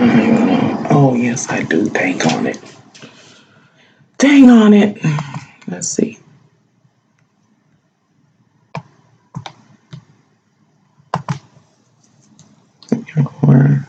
Oh, yes, I do. Dang on it. Dang on it. Let's see. Or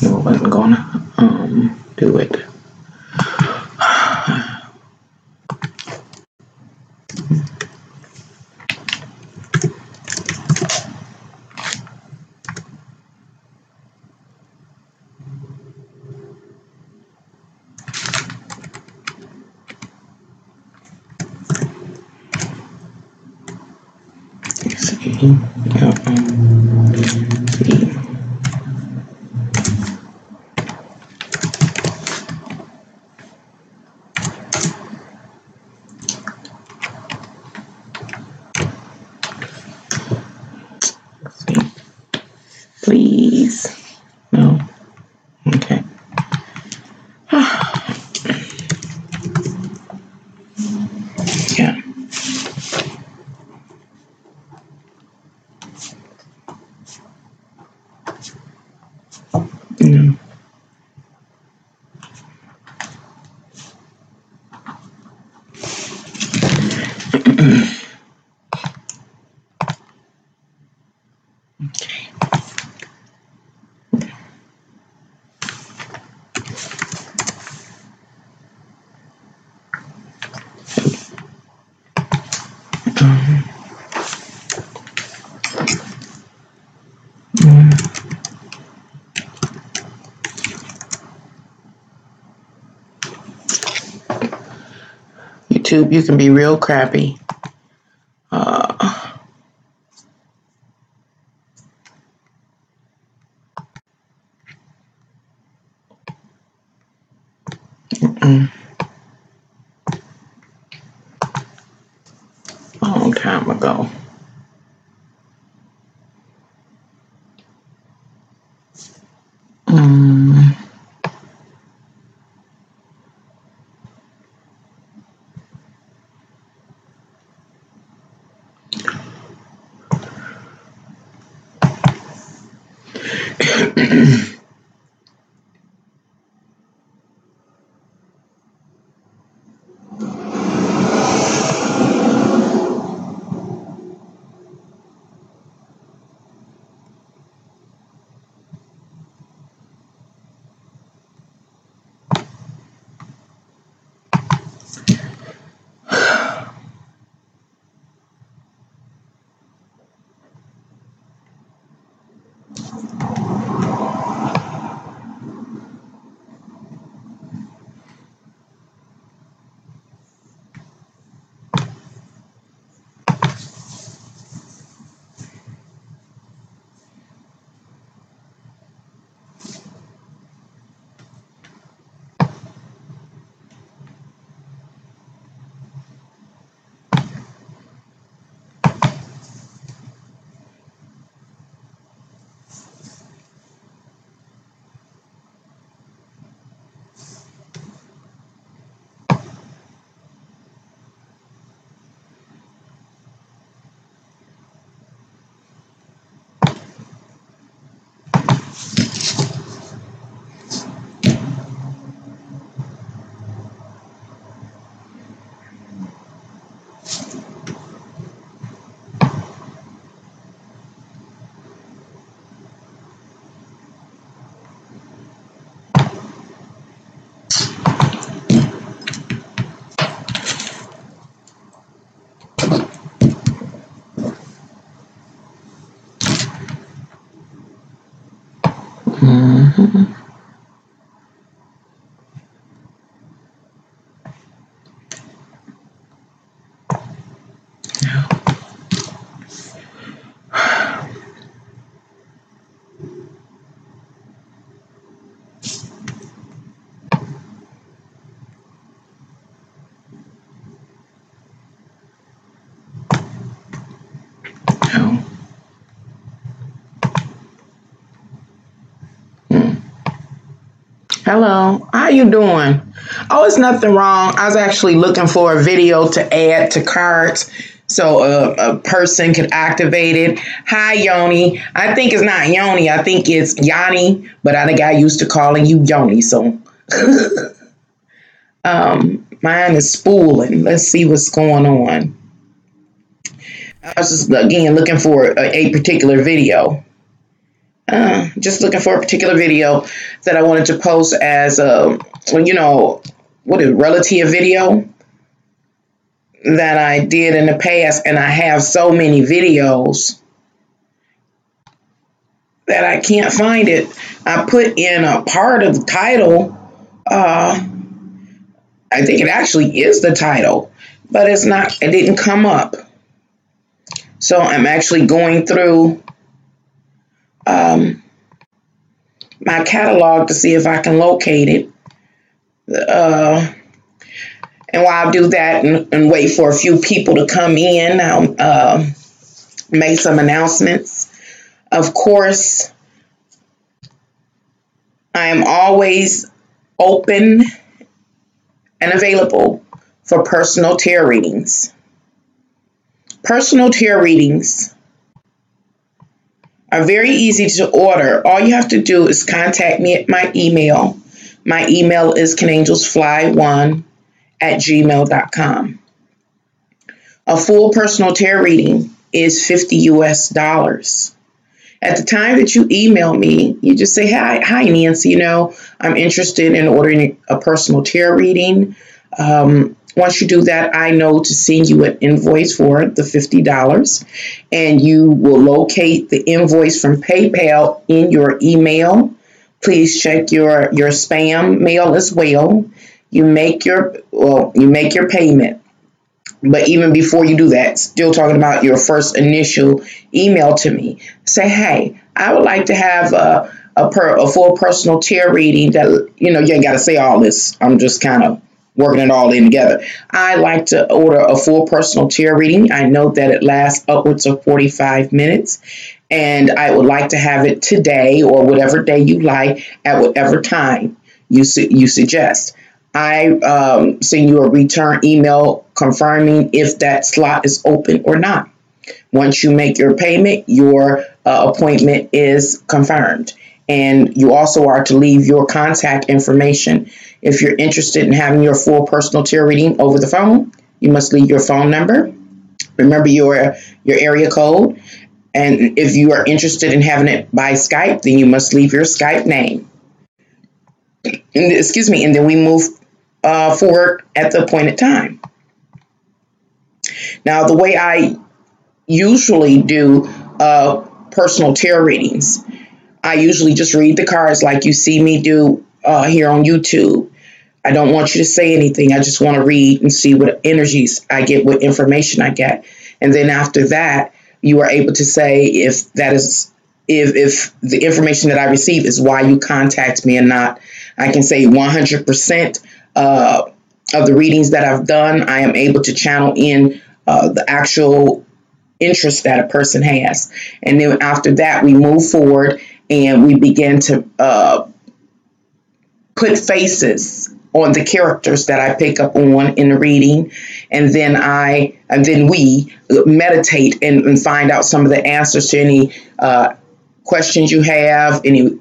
no, I wasn't gonna do it. See. See. See. Please. No. Okay. Yeah. Mm. YouTube, you can be real crappy. A long time ago. Hello, how you doing? Oh, it's nothing wrong. I was actually looking for a video to add to cards so a person could activate it. Hi, Yoni. I think it's not Yoni. I think it's Yanni, but I got used to calling you Yoni. So mine is spooling. Let's see what's going on. I was just, again, looking for a particular video. Just looking for a particular video that I wanted to post as relative video that I did in the past, and I have so many videos that I can't find it. I put in a part of the title. I think it actually is the title, but it's not. It didn't come up. So I'm actually going through my catalog to see if I can locate it. And while I do that and wait for a few people to come in, I'll make some announcements. Of course, I am always open and available for personal tarot readings. Personal tarot readings are very easy to order. All you have to do is contact me at my email. My email is canangelsfly1@gmail.com. A full personal tarot reading is $50 U.S. At the time that you email me, you just say, hi Nancy, I'm interested in ordering a personal tarot reading. Once you do that, I know to send you an invoice for the $50, and you will locate the invoice from PayPal in your email. Please check your spam mail as well. You make your payment. But even before you do that, still talking about your first initial email to me, say, hey, I would like to have a full personal tarot reading that, you ain't got to say all this. I'm just kind of working it all in together. I like to order a full personal tarot reading. I know that it lasts upwards of 45 minutes, and I would like to have it today or whatever day you like at whatever time you suggest. I send you a return email confirming if that slot is open or not. Once you make your payment, your appointment is confirmed. And you also are to leave your contact information. If you're interested in having your full personal tarot reading over the phone, you must leave your phone number. Remember your area code. And if you are interested in having it by Skype, then you must leave your Skype name. And then we move forward at the appointed time. Now, the way I usually do personal tarot readings, I usually just read the cards like you see me do here on YouTube. I don't want you to say anything. I just want to read and see what energies I get, what information I get. And then after that, you are able to say if the information that I receive is why you contact me and not. I can say 100% of the readings that I've done, I am able to channel in the actual interest that a person has. And then after that, we move forward and we begin to put faces on the characters that I pick up on in the reading, and then we meditate and find out some of the answers to any questions you have, any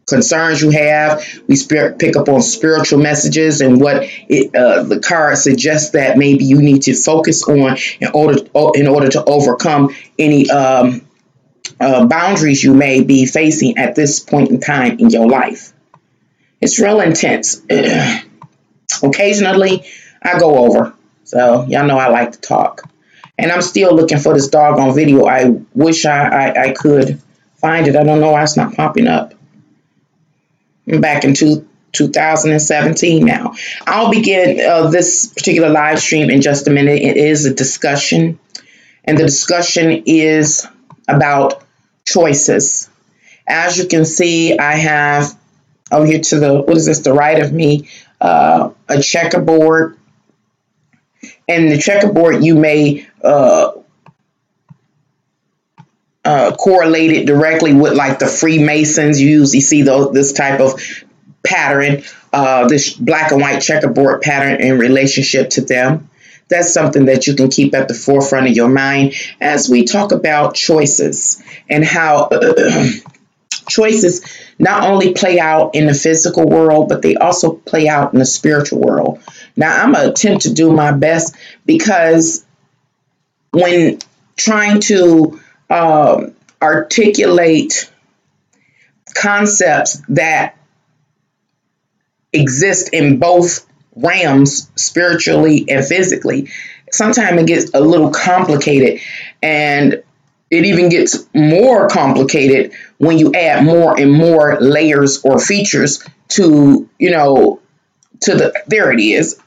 concerns you have. We pick up on spiritual messages and what the card suggests that maybe you need to focus on in order to overcome any boundaries you may be facing at this point in time in your life. It's real intense. Occasionally, I go over. So, y'all know I like to talk. And I'm still looking for this doggone video. I wish I could find it. I don't know why it's not popping up. I'm back in 2017 now. I'll begin this particular live stream in just a minute. It is a discussion. And the discussion is about choices. As you can see, I have over here to the right of me, a checkerboard. And the checkerboard, you may correlate it directly with like the Freemasons. You usually see this type of pattern, this black and white checkerboard pattern in relationship to them. That's something that you can keep at the forefront of your mind as we talk about choices and how choices not only play out in the physical world, but they also play out in the spiritual world. Now, I'm going to attempt to do my best, because when trying to articulate concepts that exist in both realms, spiritually and physically, sometimes it gets a little complicated, and it even gets more complicated when you add more and more layers or features to, there it is.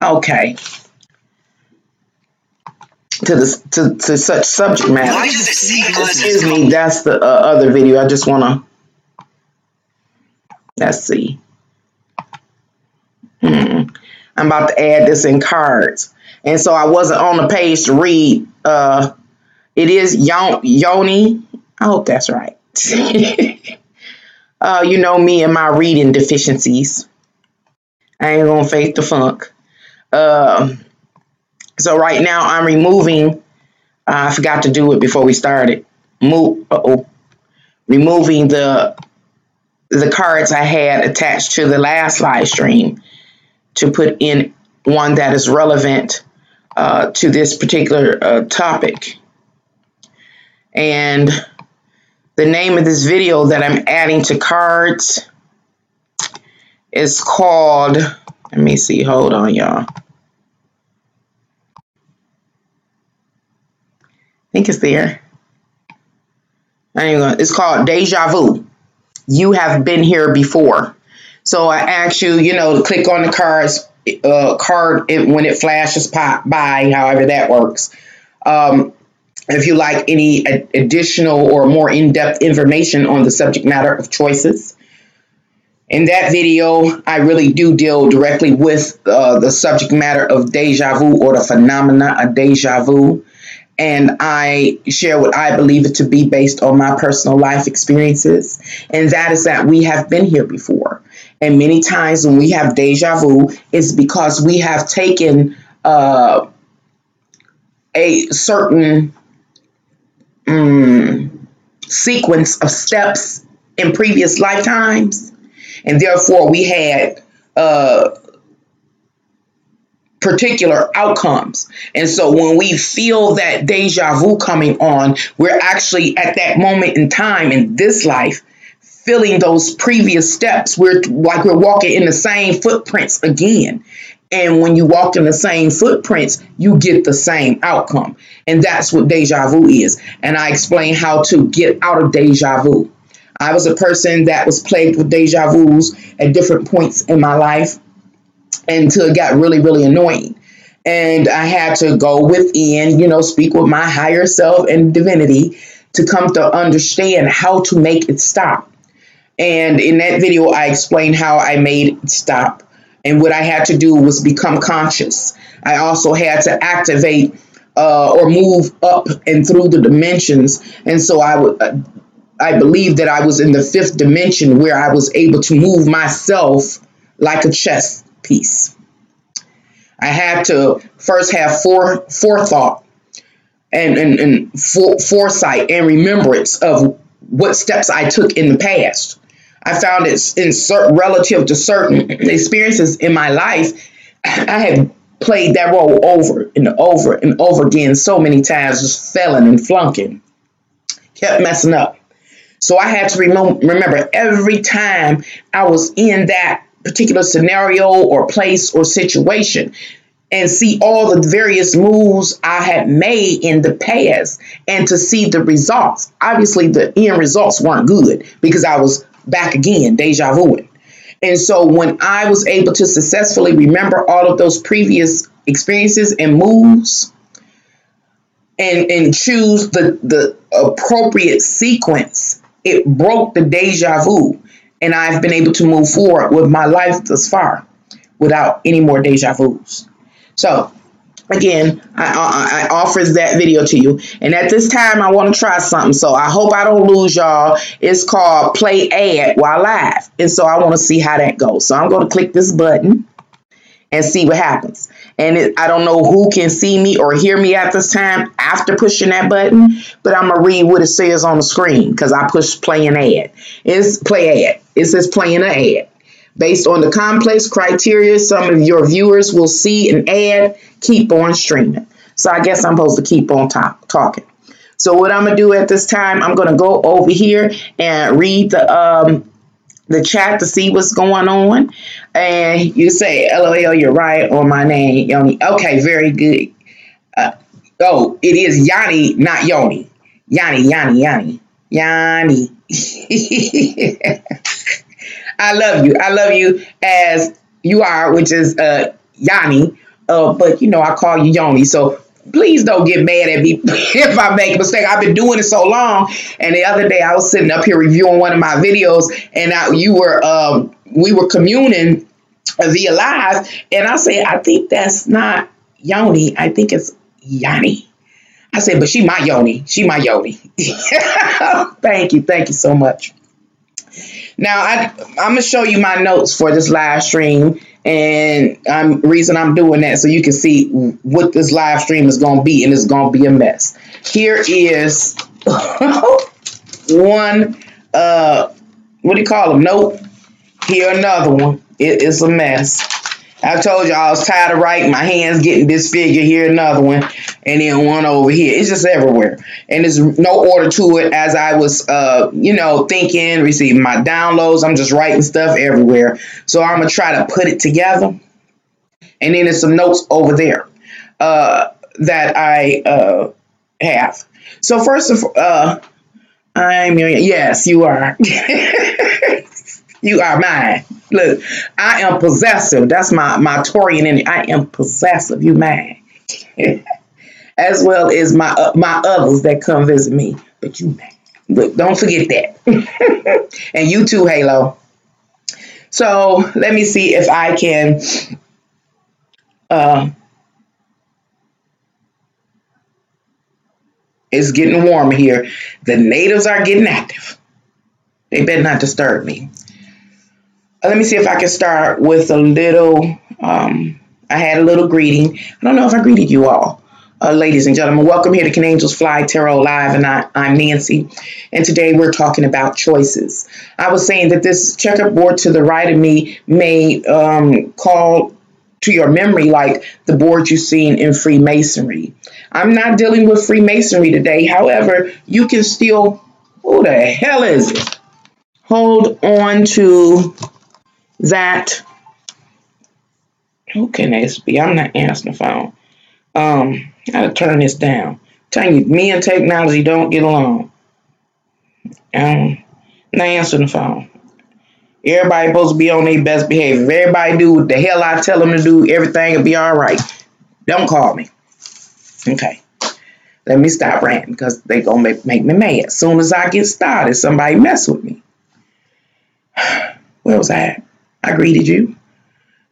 Okay. To such subject matter. Excuse me, that's the other video. I just want to, let's see. I'm about to add this in cards. And so I wasn't on the page to read. It is Yoni. I hope that's right. You know me and my reading deficiencies. I ain't gonna fake the funk. So right now I'm removing, I forgot to do it before we started. Removing the cards I had attached to the last live stream to put in one that is relevant to this particular topic. And the name of this video that I'm adding to cards is called, let me see, hold on, y'all. I think it's there. It's called Deja Vu. You have been here before. So I ask you, to click on the card when it flashes by, however that works. If you like any additional or more in-depth information on the subject matter of choices. In that video, I really do deal directly with the subject matter of deja vu, or the phenomena of deja vu. And I share what I believe it to be based on my personal life experiences. And that is that we have been here before. And many times when we have deja vu, it's because we have taken a certain sequence of steps in previous lifetimes. And therefore we had particular outcomes. And so when we feel that deja vu coming on, we're actually at that moment in time in this life feeling those previous steps. We're walking in the same footprints again. And when you walk in the same footprints, you get the same outcome. And that's what deja vu is. And I explain how to get out of deja vu. I was a person that was plagued with deja vus at different points in my life, until it got really, really annoying. And I had to go within, speak with my higher self and divinity to come to understand how to make it stop. And in that video, I explained how I made it stop. And what I had to do was become conscious. I also had to activate or move up and through the dimensions. And so I believe that I was in the 5th dimension, where I was able to move myself like a chess piece. I had to first have forethought and foresight and remembrance of what steps I took in the past. I found it relative to certain experiences in my life, I had played that role over and over and over again so many times, just failing and flunking, kept messing up. So I had to remember every time I was in that particular scenario or place or situation, and see all the various moves I had made in the past, and to see the results. Obviously, the end results weren't good, because I was back again, deja vuing. And so when I was able to successfully remember all of those previous experiences and moves, and choose the appropriate sequence, it broke the deja vu. And I've been able to move forward with my life thus far without any more deja vus. So Again, I offers that video to you. And at this time, I want to try something. So I hope I don't lose y'all. It's called Play Ad While Live. And so I want to see how that goes. So I'm going to click this button and see what happens. And I don't know who can see me or hear me at this time after pushing that button, but I'm going to read what it says on the screen because I pushed play an ad. It's play ad. It says playing an ad. Based on the complex criteria some of your viewers will see an ad, keep on streaming. So I guess I'm supposed to keep on talking. So what I'm going to do at this time, I'm going to go over here and read the chat to see what's going on. And you say, LOL, you're right on my name, Yoni. Okay, very good. It is Yanni, not Yoni. Yanni. I love you. I love you as you are, which is Yanni. But, I call you Yoni. So please don't get mad at me if I make a mistake. I've been doing it so long. And the other day I was sitting up here reviewing one of my videos, and we were communing via live, and I said, I think that's not Yoni. I think it's Yanni. I said, but she my Yoni. She my Yoni. Thank you so much. Now I'm gonna show you my notes for this live stream, and reason I'm doing that so you can see what this live stream is gonna be, and it's gonna be a mess. Here is one what do you call them? Nope. Here another one. It is a mess. I told you I was tired of writing. My hands getting disfigured. Here another one, and then one over here. It's just everywhere, and there's no order to it. As I was, thinking, receiving my downloads, I'm just writing stuff everywhere. So I'm gonna try to put it together, and then there's some notes over there that I have. So first of all, yes, you are. You are mine. Look, I am possessive. That's my Taurian in it. I am possessive. You mine. As well as my others that come visit me. But you mine. Look, don't forget that. And you too, Halo. So let me see if I can it's getting warmer here. The natives are getting active. They better not disturb me. Let me see if I can start with a little, I had a little greeting. I don't know if I greeted you all. Ladies and gentlemen, welcome here to Can Angels Fly Tarot Live, and I'm Nancy. And today we're talking about choices. I was saying that this checkerboard to the right of me may call to your memory like the board you've seen in Freemasonry. I'm not dealing with Freemasonry today. However, you can still, who the hell is it? Hold on to that. Who can this be? I'm not answering the phone. I gotta turn this down. I'm telling you, me and technology don't get along. Not answering the phone. Everybody supposed to be on their best behavior. If everybody do what the hell I tell them to do, everything will be all right. Don't call me. Okay. Let me stop ranting because they gonna make me mad. As soon as I get started, somebody mess with me. Where was I at? I greeted you.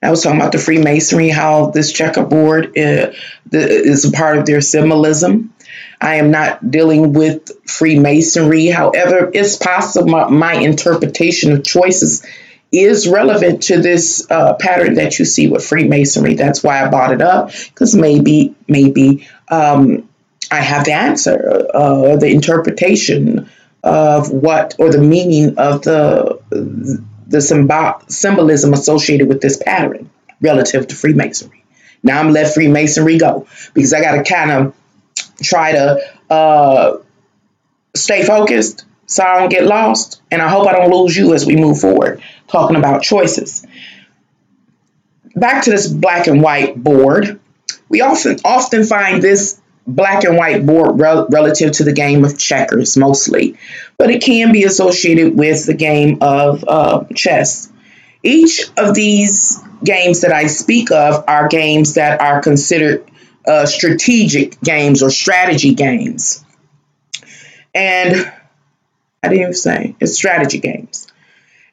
I was talking about the Freemasonry, how this checkerboard is a part of their symbolism. I am not dealing with Freemasonry. However, it's possible my interpretation of choices is relevant to this pattern that you see with Freemasonry. That's why I brought it up, because maybe I have the answer, the interpretation of what, or the meaning of the symbolism associated with this pattern relative to Freemasonry. Now I'm let Freemasonry go because I got to kind of try to stay focused so I don't get lost. And I hope I don't lose you as we move forward talking about choices. Back to this black and white board. We often find this black and white board relative to the game of checkers mostly, but it can be associated with the game of chess. Each of these games that I speak of are games that are considered strategic games or strategy games. And I didn't even say it's strategy games.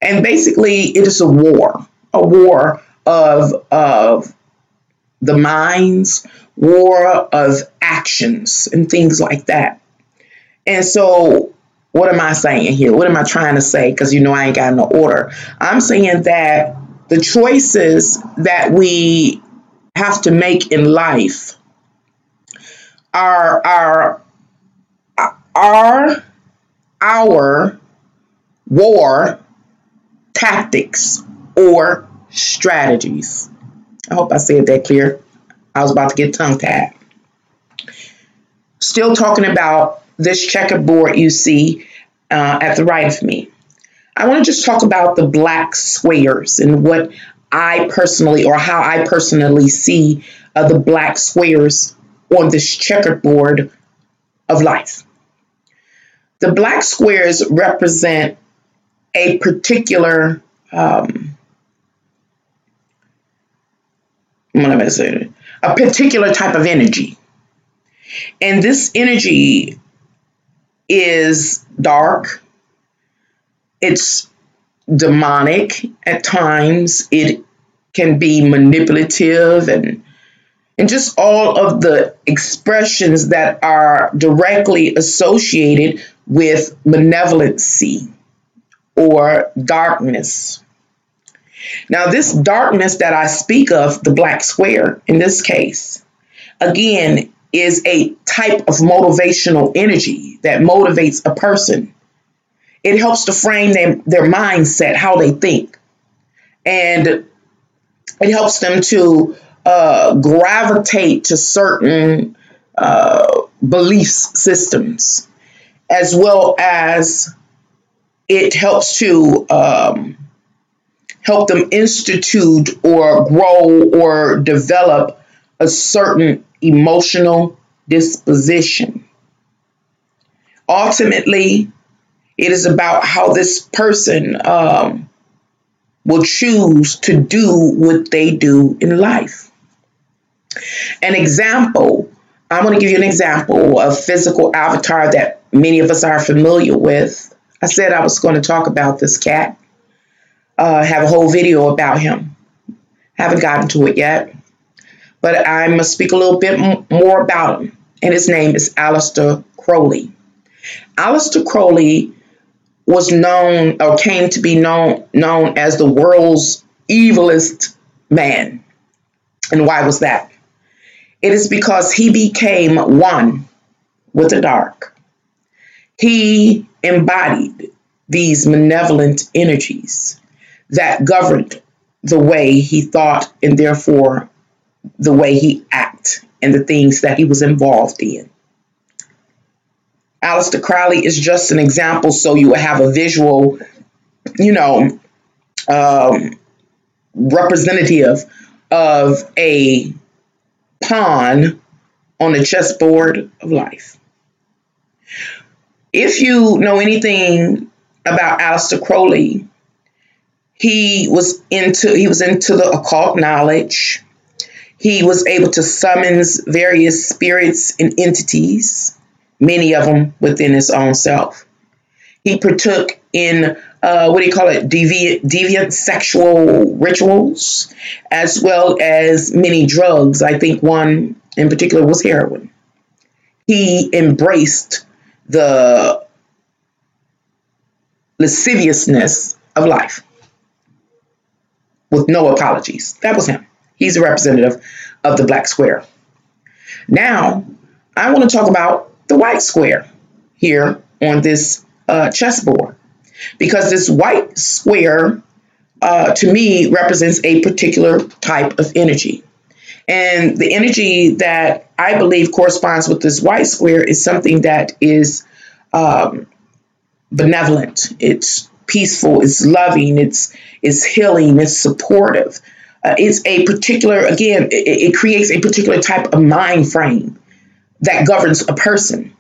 And basically it is a war of the minds, war of actions and things like that. And so, what am I saying here? What am I trying to say? Because I ain't got no order. I'm saying that the choices that we have to make in life are our war tactics or strategies. I hope I said that clear. I was about to get tongue tied. Still talking about this checkerboard you see at the right of me. I want to just talk about the black squares and what I personally, or how I personally see the black squares on this checkerboard of life. The black squares represent a particular, a particular type of energy. And this energy is dark. It's demonic at times. It can be manipulative and just all of the expressions that are directly associated with malevolency or darkness. Now, this darkness that I speak of, the black square in this case, again, is a type of motivational energy that motivates a person. It helps to frame their mindset, how they think. And it helps them to gravitate to certain belief systems, as well as it helps to help them institute or grow or develop a certain emotional disposition. Ultimately, it is about how this person will choose to do what they do in life. An example, I'm going to give you an example of physical avatar that many of us are familiar with. I said I was going to talk about this cat, have a whole video about him. Haven't gotten to it yet, but I'm going to speak a little bit more about him. And his name is Aleister Crowley. Aleister Crowley was known, or came to be known as the world's evilest man. And why was that? It is because he became one with the dark. He embodied these malevolent energies that governed the way he thought and therefore the way he acted and the things that he was involved in. Aleister Crowley is just an example so you will have a visual, representative of a pawn on the chessboard of life. If you know anything about Aleister Crowley, he was into the occult knowledge. He was able to summon various spirits and entities, many of them within his own self. He partook in deviant sexual rituals, as well as many drugs. I think one in particular was heroin. He embraced the lasciviousness of life with no apologies. That was him. He's a representative of the black square. Now, I want to talk about the white square here on this chessboard, because this white square to me represents a particular type of energy. And the energy that I believe corresponds with this white square is something that is benevolent. It's peaceful. It's loving. It's healing. It's supportive. It's a particular, again, it creates a particular type of mind frame that governs a person.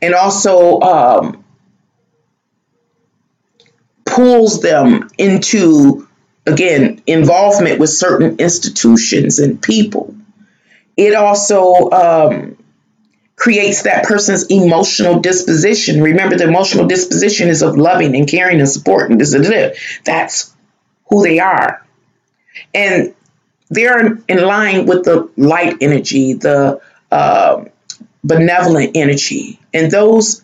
And also pulls them into, again, involvement with certain institutions and people. It also creates that person's emotional disposition. Remember, the emotional disposition is of loving and caring and support. And that's who they are. And they're in line with the light energy, the benevolent energy. And those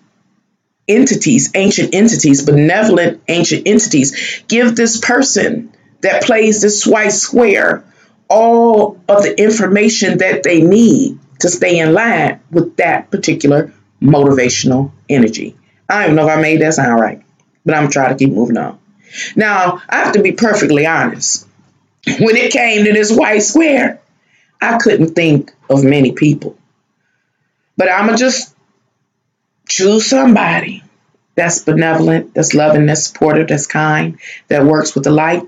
entities, ancient entities, benevolent ancient entities, give this person that plays this white square all of the information that they need to stay in line with that particular motivational energy. I don't even know if I made that sound right, but I'm trying to keep moving on. Now, I have to be perfectly honest. When it came to this white square, I couldn't think of many people. But I'm going to just choose somebody that's benevolent, that's loving, that's supportive, that's kind, that works with the light.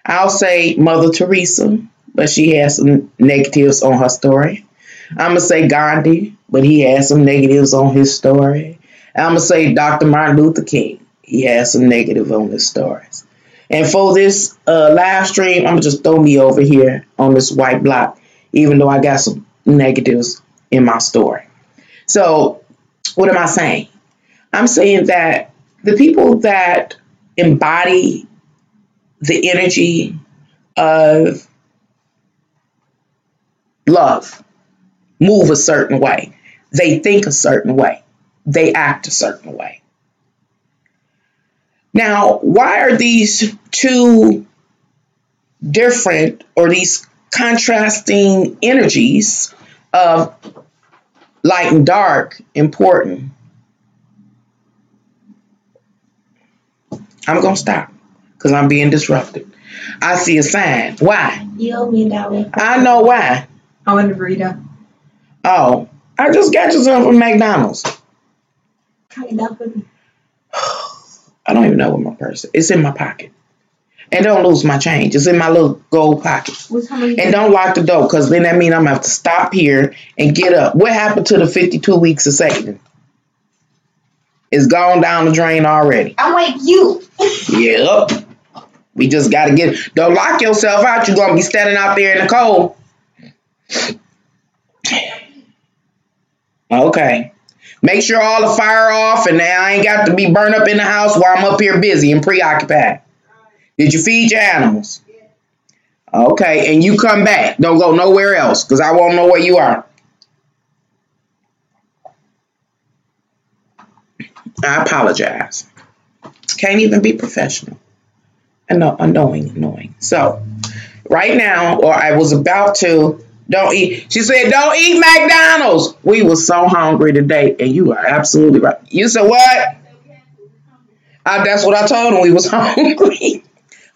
I'll say Mother Teresa, but she has some negatives on her story. I'm going to say Gandhi, but he has some negatives on his story. I'm going to say Dr. Martin Luther King. He has some negative on his stories. And for this live stream, I'm going to just throw me over here on this white block, even though I got some negatives in my story. So what am I saying? I'm saying that the people that embody the energy of love move a certain way. They think a certain way. They act a certain way. Now, why are these two different or these contrasting energies of light and dark important? I'm going to stop because I'm being disrupted. I see a sign. Why? You owe me that one. I know why. I want a burrito. Oh, I just got you something from McDonald's. How you that for me? I don't even know where my purse is. It's in my pocket. And don't lose my change. It's in my little gold pocket. And don't lock the door because then that means I'm going to have to stop here and get up. What happened to the 52 weeks of saving? It's gone down the drain already. I'm like you. Yep. We just got to get... Don't lock yourself out. You're going to be standing out there in the cold. Okay. Make sure all the fire off and I ain't got to be burned up in the house while I'm up here busy and preoccupied. Did you feed your animals? Okay, and you come back. Don't go nowhere else because I won't know where you are. I apologize. Can't even be professional. Annoying. So, right now, or I was about to, don't eat. She said, don't eat McDonald's. We were so hungry today, and you are absolutely right. You said what? That's what I told him. We was hungry.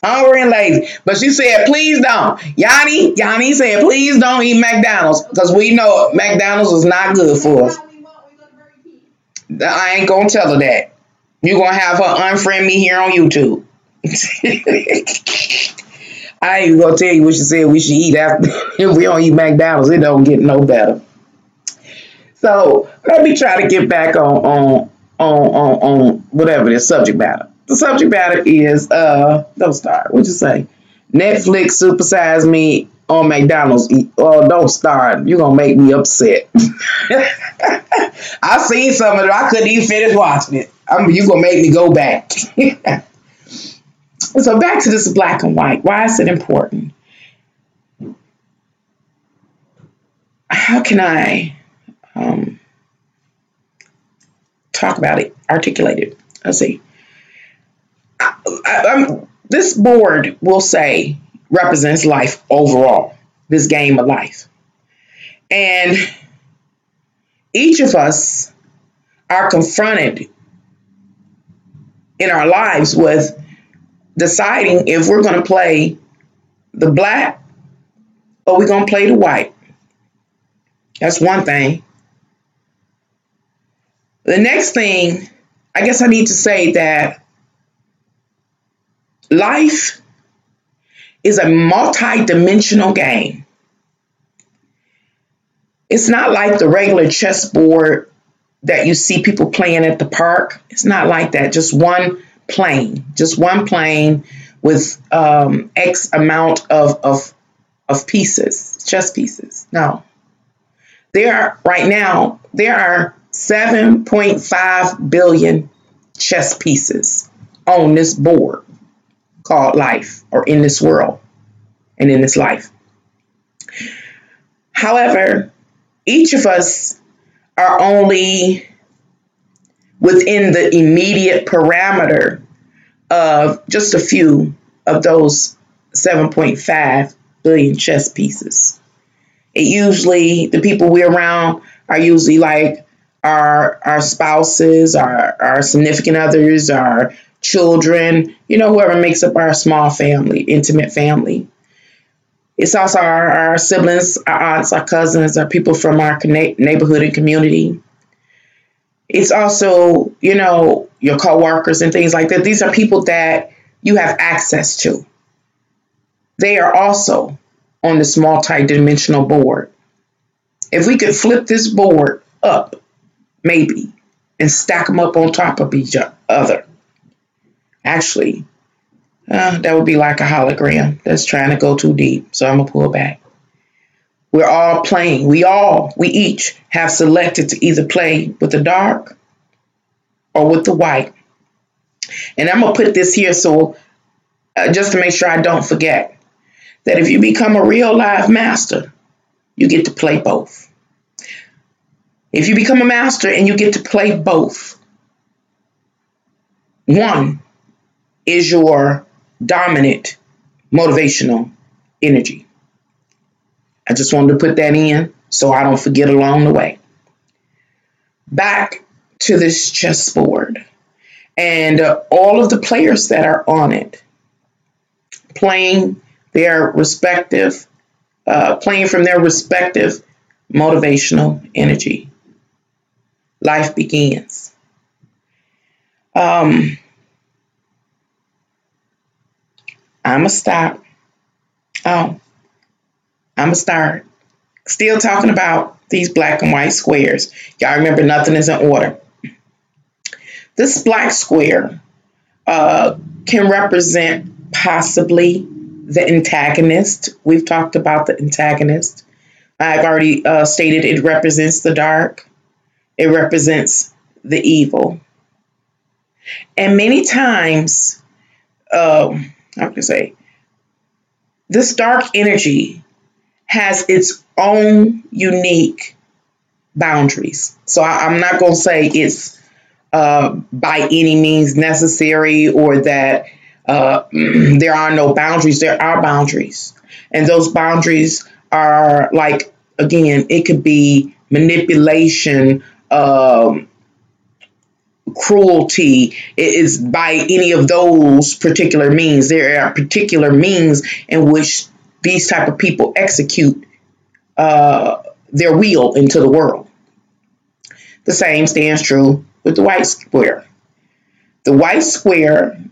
Hungry and lazy. But she said, please don't. Yanni said, please don't eat McDonald's because we know McDonald's is not good for us. I ain't going to tell her that. You're going to have her unfriend me here on YouTube. I ain't going to tell you what she said we should eat after. If we don't eat McDonald's, it don't get no better. So let me try to get back on whatever the subject matter. The subject matter is, don't start. What'd you say? Netflix supersize me on McDonald's. Oh, don't start. You're going to make me upset. I seen some of it. I couldn't even finish watching it. You're going to make me go back. So back to this black and white. Why is it important? How can I talk about it, articulate it? Let's see. This board will say represents life overall, this game of life. And each of us are confronted in our lives with deciding if we're going to play the black or we're going to play the white. That's one thing. The next thing, I guess I need to say that life is a multi-dimensional game. It's not like the regular chessboard that you see people playing at the park. It's not like that. Just one plane with X amount of pieces, chess pieces. No. There are 7.5 billion chess pieces on this board called life, or in this world and in this life. However, each of us are only within the immediate parameter of just a few of those 7.5 billion chess pieces. It usually, the people we're around are usually like our spouses, our significant others, our children, whoever makes up our small family, intimate family. It's also our siblings, our aunts, our cousins, our people from our neighborhood and community. It's also, your coworkers and things like that. These are people that you have access to. They are also on this multi-dimensional board. If we could flip this board up, maybe, and stack them up on top of each other, actually, that would be like a hologram that's trying to go too deep. So I'm going to pull back. We're all playing. We each have selected to either play with the dark or with the white. And I'm going to put this here so just to make sure I don't forget that if you become a real live master, you get to play both. If you become a master and you get to play both, one is your dominant motivational energy. I just wanted to put that in so I don't forget along the way. Back to this chessboard and all of the players that are on it playing their respective, playing from their respective motivational energy. Life begins. I'm going to stop. I'm going to start. Still talking about these black and white squares. Y'all remember nothing is in order. This black square can represent possibly the antagonist. We've talked about the antagonist. I've already stated it represents the dark. It represents the evil. And many times, I can say, this dark energy has its own unique boundaries. So I'm not going to say it's by any means necessary or that there are no boundaries. There are boundaries. And those boundaries are like, again, it could be manipulation, cruelty. It is by any of those particular means. There are particular means in which these type of people execute their will into the world. The same stands true with the white square. The white square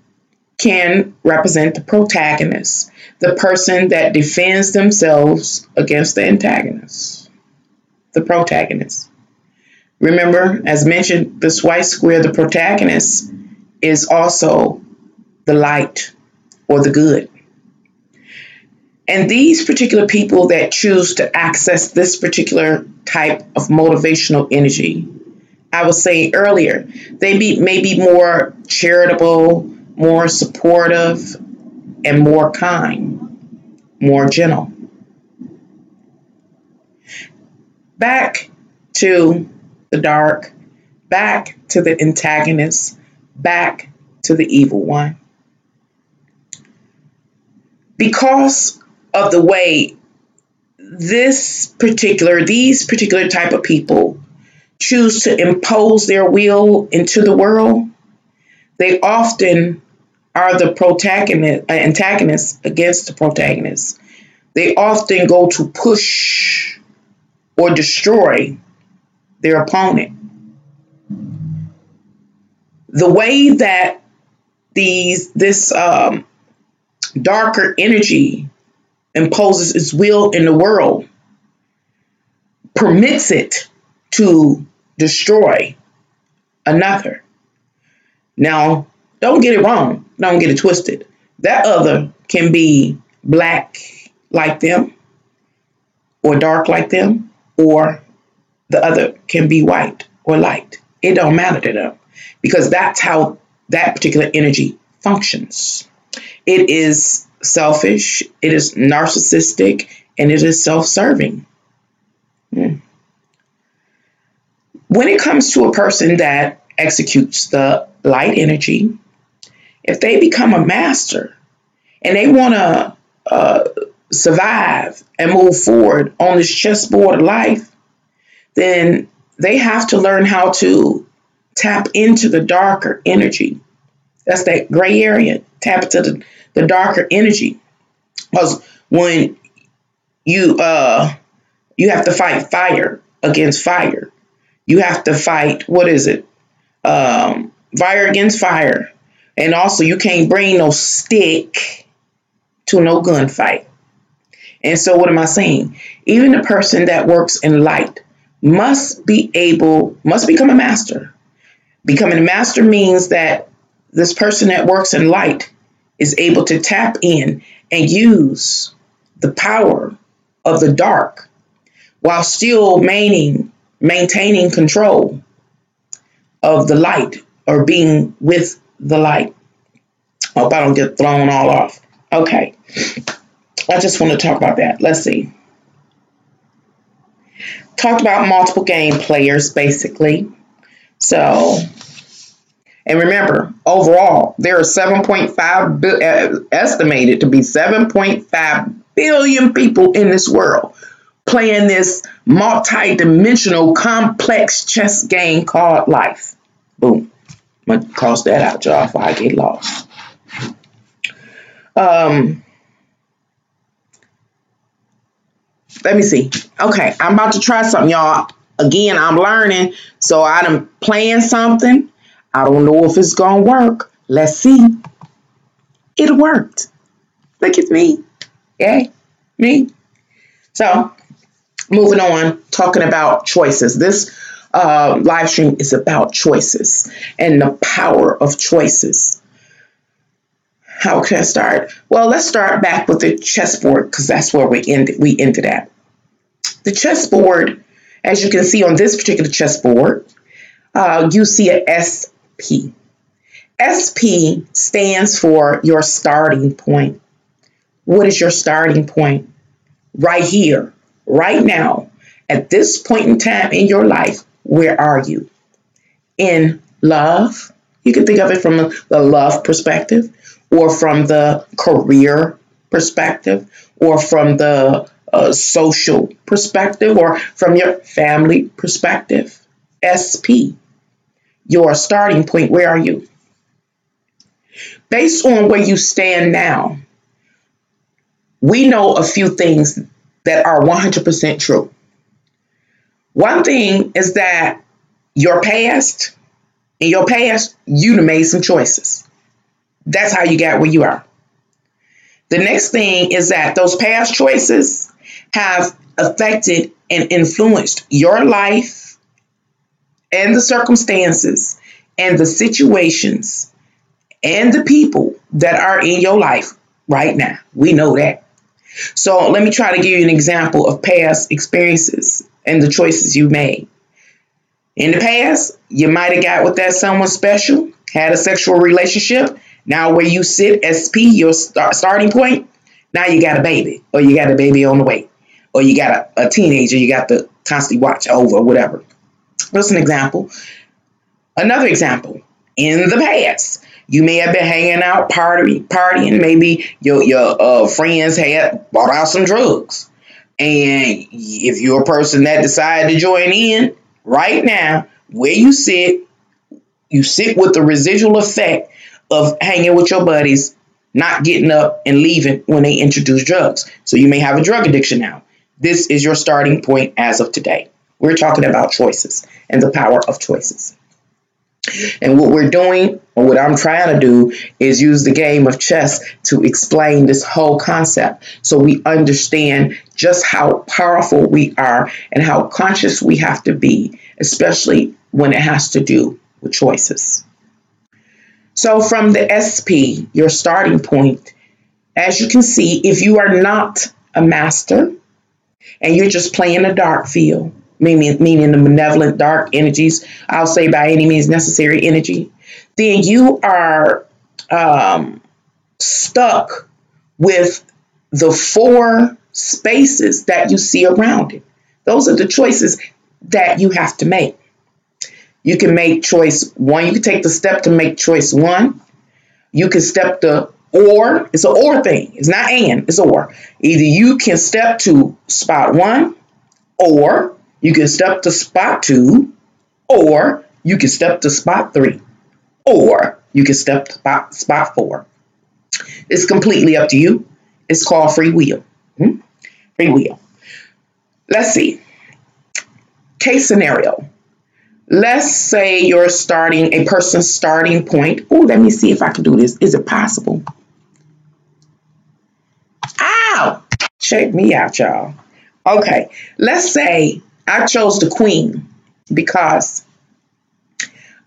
can represent the protagonist, the person that defends themselves against the antagonist, the protagonist. Remember, as mentioned, this white square, the protagonist, is also the light or the good. And these particular people that choose to access this particular type of motivational energy, I was saying earlier, they may be more charitable, more supportive, and more kind, more gentle. Back to the dark, back to the antagonist, back to the evil one. Because of the way these particular type of people choose to impose their will into the world, they often are the antagonists against the protagonist. They often go to push or destroy their opponent. The way that this darker energy imposes its will in the world permits it to destroy another. Now, don't get it wrong. Don't get it twisted. That other can be black like them or dark like them, or the other can be white or light. It don't matter to them because that's how that particular energy functions. It is selfish, it is narcissistic, and it is self-serving. when it comes to a person that executes the light energy, if they become a master and they want to survive and move forward on this chessboard of life, then they have to learn how to tap into the darker energy. That's that gray area. Tap into the darker energy. Because when you have to fight fire against fire. You have to fight, fire against fire. And also you can't bring no stick to no gunfight. And so what am I saying? Even the person that works in light must become a master. Becoming a master means that this person that works in light is able to tap in and use the power of the dark while still maintaining control of the light or being with the light. Hope I don't get thrown all off. Okay. I just want to talk about that. Let's see. Talked about multiple game players, basically. So, and remember, overall, there are estimated to be 7.5 billion people in this world playing this multi-dimensional complex chess game called life. Boom. I'm going to cross that out, y'all, before I get lost. Let me see. Okay, I'm about to try something, y'all. Again, I'm learning, so I'm playing something. I don't know if it's going to work. Let's see. It worked. Look at me. Yay. Me. So, moving on, talking about choices. This live stream is about choices and the power of choices. How can I start? Well, let's start back with the chessboard because that's where we ended at. The chessboard, as you can see on this particular chessboard, you see a SP. SP stands for your starting point. What is your starting point? Right here, right now, at this point in time in your life, where are you? In love? You can think of it from the love perspective, or from the career perspective, or from the social perspective, or from your family perspective. SP, your starting point, where are you? Based on where you stand now, we know a few things that are 100% true. One thing is that in your past, you made some choices. That's how you got where you are. The next thing is that those past choices have affected and influenced your life and the circumstances and the situations and the people that are in your life right now. We know that. So let me try to give you an example of past experiences and the choices you made. In the past, you might have got with that someone special, had a sexual relationship. Now where you sit, SP, your starting point, now you got a baby, or you got a baby on the way, or you got a teenager you got to constantly watch over, whatever. That's an example. Another example, in the past, you may have been hanging out, partying. Maybe your friends had bought out some drugs. And if you're a person that decided to join in, right now, where you sit with the residual effect of hanging with your buddies, not getting up and leaving when they introduce drugs. So you may have a drug addiction now. This is your starting point as of today. We're talking about choices and the power of choices. And what we're doing, or what I'm trying to do, is use the game of chess to explain this whole concept so we understand just how powerful we are and how conscious we have to be, especially when it has to do with choices. So from the SP, your starting point, as you can see, if you are not a master and you're just playing a dark field, meaning the malevolent dark energies, I'll say by any means necessary energy, then you are stuck with the 4 spaces that you see around it. Those are the choices that you have to make. You can make choice one. You can take the step to make choice one. You can step the or. It's an or thing. It's not and. It's or. Either you can step to spot one, or you can step to spot two, or you can step to spot three, or you can step to spot four. It's completely up to you. It's called free will. Free will. Let's see. Case scenario. Let's say you're starting a person's starting point. Oh, let me see if I can do this. Is it possible? Ow! Check me out, y'all. Okay. Let's say I chose the queen because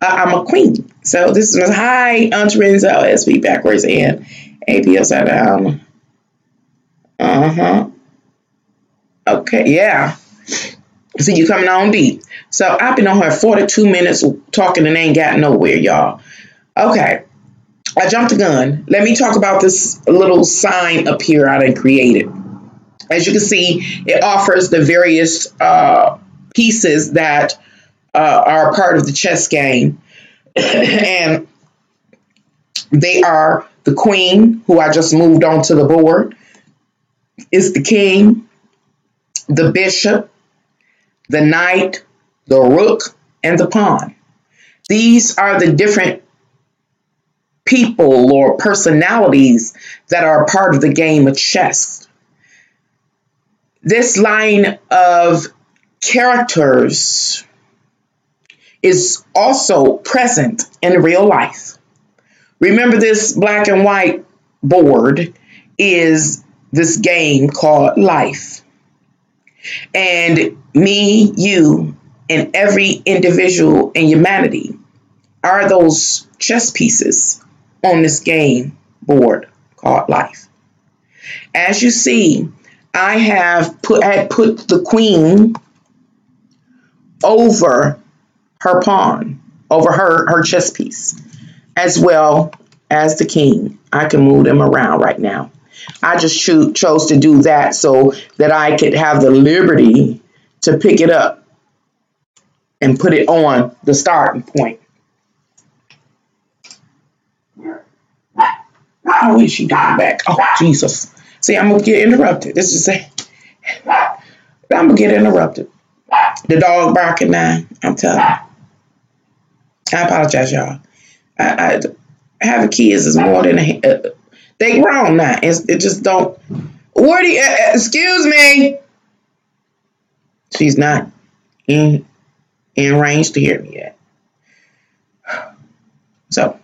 I'm a queen. So this is hi, Aunt Renzo, SV backwards and AP upside down. Okay, yeah. So you coming on deep. So I've been on here 42 minutes talking and ain't got nowhere, y'all. Okay. I jumped the gun. Let me talk about this little sign up here I done created. As you can see, it offers the various pieces that are part of the chess game. And they are the queen, who I just moved onto the board. It's the king, the bishop, the knight, the rook, and the pawn. These are the different people or personalities that are part of the game of chess. This line of characters is also present in real life. Remember, this black and white board is this game called life. And me, you, and every individual in humanity are those chess pieces on this game board called life. As you see, I had put the queen over her pawn, over her chess piece, as well as the king. I can move them around right now. I just chose to do that so that I could have the liberty to pick it up and put it on the starting point. How is she getting back? Oh, Jesus. See, I'm going to get interrupted. This is I'm going to get interrupted. The dog barking now. I'm telling you. I apologize, y'all. I having kids is more than they grown now. It just don't. Where do you, excuse me? She's not in range to hear me yet. So,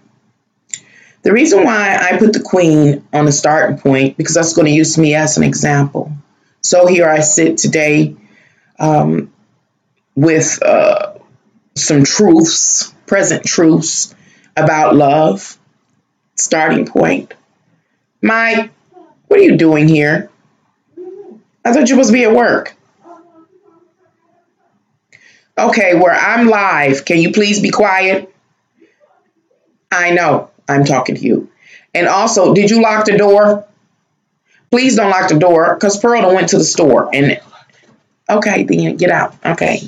the reason why I put the queen on the starting point, because that's going to use me as an example. So here I sit today with some truths, present truths about love. Starting point. Mike, what are you doing here? I thought you must be at work. Okay, where I'm live, can you please be quiet? I know I'm talking to you. And also, did you lock the door? Please don't lock the door, because Pearl done went to the store. And okay, then get out. Okay.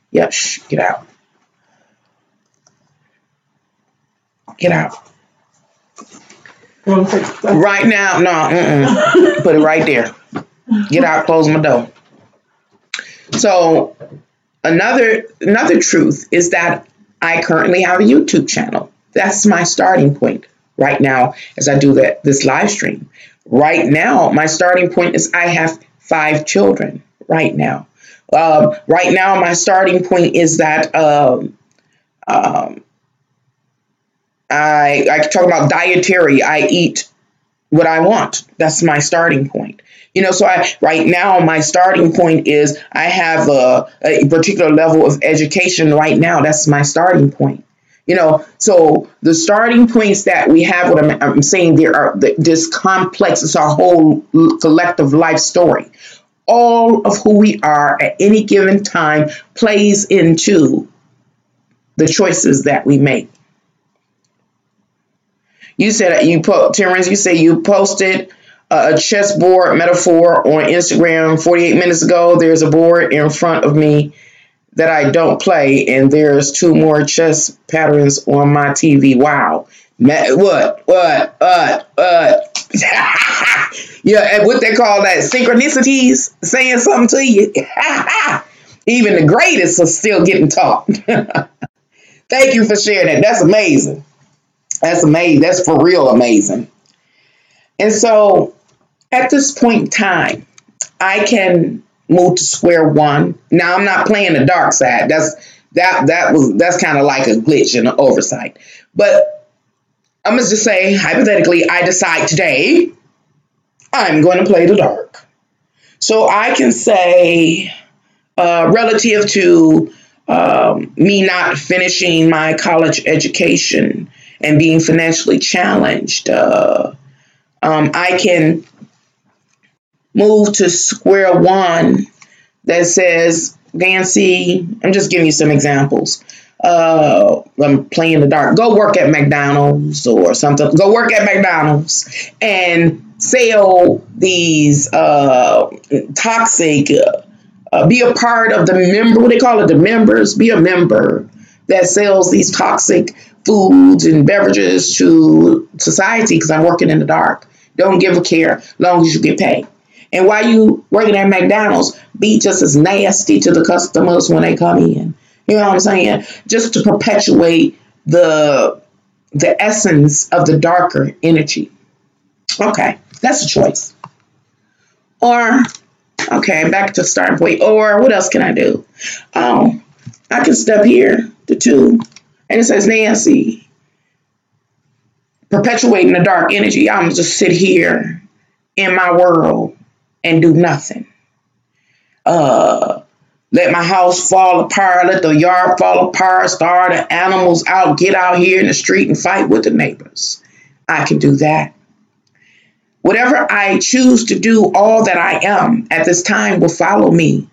Yep, get out. Get out. Right now, no, put it right there. Get out, close my door. So another truth is that I currently have a YouTube channel. That's my starting point right now as I do this live stream. Right now, my starting point is I have 5 children right now. Right now, my starting point is that I talk about dietary. I eat what I want. That's my starting point. So right now, my starting point is I have a particular level of education right now. That's my starting point. So the starting points that we have, what I'm saying, there are this complex, it's our whole collective life story. All of who we are at any given time plays into the choices that we make. You said Terrence, you say you posted a chessboard metaphor on Instagram 48 minutes ago. There's a board in front of me that I don't play, and there's 2 more chess patterns on my TV. Wow. What? Yeah, and what they call that, synchronicities, saying something to you. Even the greatest are still getting taught. Thank you for sharing that. That's amazing. That's amazing. That's for real amazing. And so at this point in time, I can move to square one. Now I'm not playing the dark side. That's kind of like a glitch and an oversight. But I'm gonna just say hypothetically, I decide today I'm going to play the dark. So I can say, relative to me not finishing my college education and being financially challenged, I can move to square one that says, Nancy, I'm just giving you some examples. I'm playing the dark. Go work at McDonald's or something. Go work at McDonald's and sell these toxic, be a part of the member, what they call it, the members, be a member that sells these toxic foods and beverages to society because I'm working in the dark. Don't give a care as long as you get paid. And while you working at McDonald's, be just as nasty to the customers when they come in. You know what I'm saying? Just to perpetuate the essence of the darker energy. Okay, that's a choice. Or, okay, back to the starting point. Or what else can I do? Oh, I can step here, the 2, and it says, Nancy, perpetuating the dark energy. I'm gonna just sit here in my world and do nothing. Let my house fall apart, let the yard fall apart, start the animals out, get out here in the street and fight with the neighbors. I can do that. Whatever I choose to do, all that I am at this time will follow me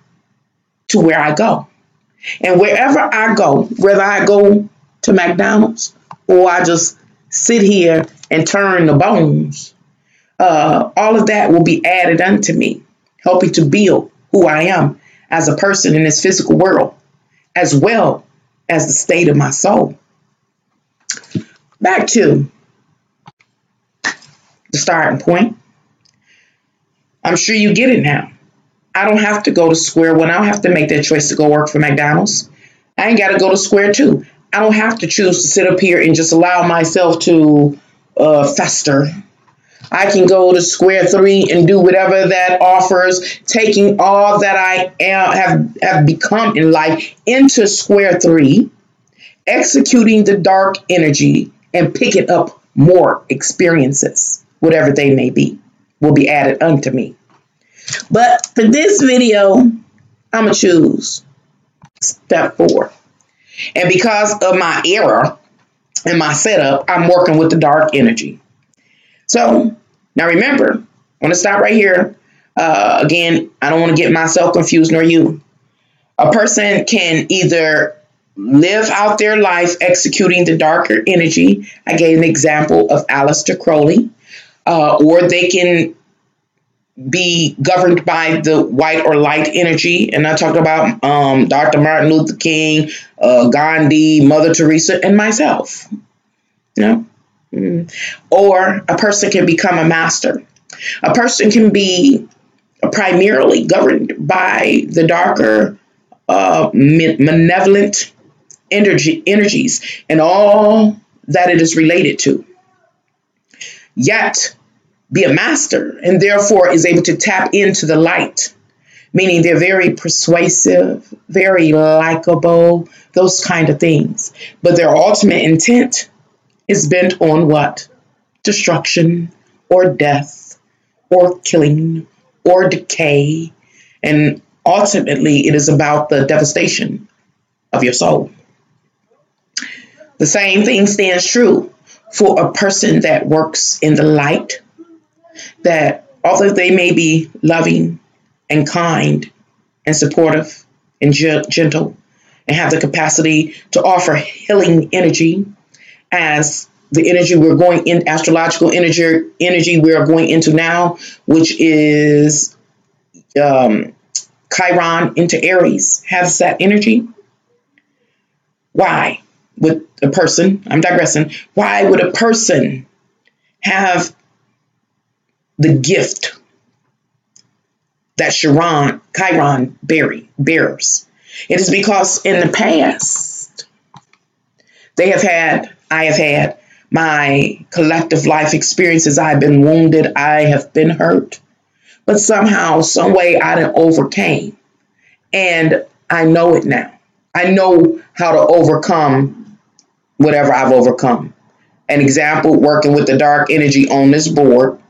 to where I go. And wherever I go, whether I go to McDonald's or I just sit here and turn the bones, all of that will be added unto me, helping to build who I am as a person in this physical world, as well as the state of my soul. Back to the starting point. I'm sure you get it now. I don't have to go to square one. I don't have to make that choice to go work for McDonald's. I ain't got to go to square two. I don't have to choose to sit up here and just allow myself to fester. I can go to square three and do whatever that offers, taking all that I have become in life into square three, executing the dark energy and picking up more experiences, whatever they may be, will be added unto me. But for this video, I'm going to choose step 4. And because of my era and my setup, I'm working with the dark energy. So now remember, I want to stop right here. Again, I don't want to get myself confused nor you. A person can either live out their life executing the darker energy. I gave an example of Aleister Crowley. Or they can be governed by the white or light energy. And I talked about Dr. Martin Luther King, Gandhi, Mother Teresa, and myself. You know? Or a person can become a master. A person can be primarily governed by the darker, malevolent energies and all that it is related to. Yet, be a master and therefore is able to tap into the light, meaning they're very persuasive, very likable, those kind of things. But their ultimate intent is bent on what? Destruction or death or killing or decay. And ultimately, it is about the devastation of your soul. The same thing stands true for a person that works in the light, that although they may be loving and kind and supportive and gentle and have the capacity to offer healing energy, as the energy we're going in, astrological energy we are going into now, which is Chiron into Aries has that energy. Why would a person, I'm digressing, why would a person have the gift that Chiron bears? It is because in the past, I have had my collective life experiences. I've been wounded. I have been hurt. But somehow, some way, I done overcame. And I know it now. I know how to overcome whatever I've overcome. An example, working with the dark energy on this board.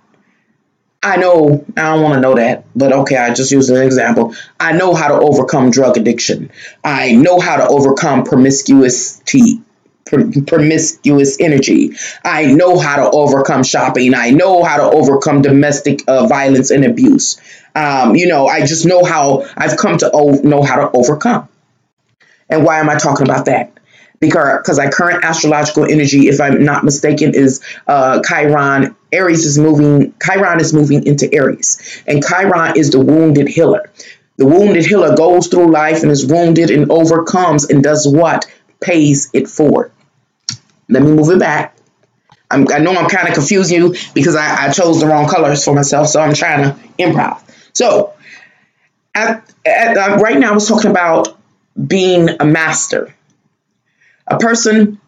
I know, I don't want to know that, but okay, I just use an example. I know how to overcome drug addiction. I know how to overcome promiscuous energy. I know how to overcome shopping. I know how to overcome domestic violence and abuse. I just know how I've come to know how to overcome. And why am I talking about that? Because our current astrological energy, if I'm not mistaken, is Chiron. Chiron is moving into Aries. And Chiron is the wounded healer. The wounded healer goes through life and is wounded and overcomes and does what? Pays it forward. Let me move it back. I know I'm kind of confusing you because I chose the wrong colors for myself, so I'm trying to improv. So right now I was talking about being a master. A person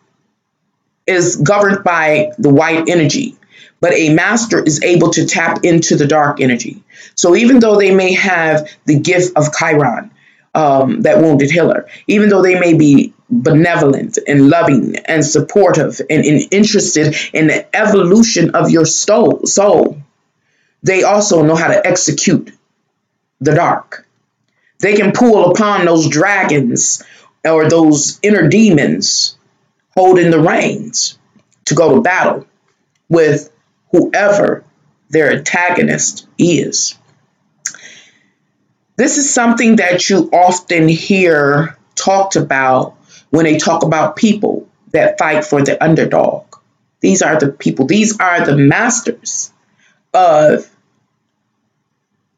is governed by the white energy, but a master is able to tap into the dark energy. So even though they may have the gift of Chiron, that wounded healer, even though they may be benevolent and loving and supportive and interested in the evolution of your soul, they also know how to execute the dark. They can pull upon those dragons or those inner demons holding the reins to go to battle with whoever their antagonist is. This is something that you often hear talked about when they talk about people that fight for the underdog. These are the people, these are the masters of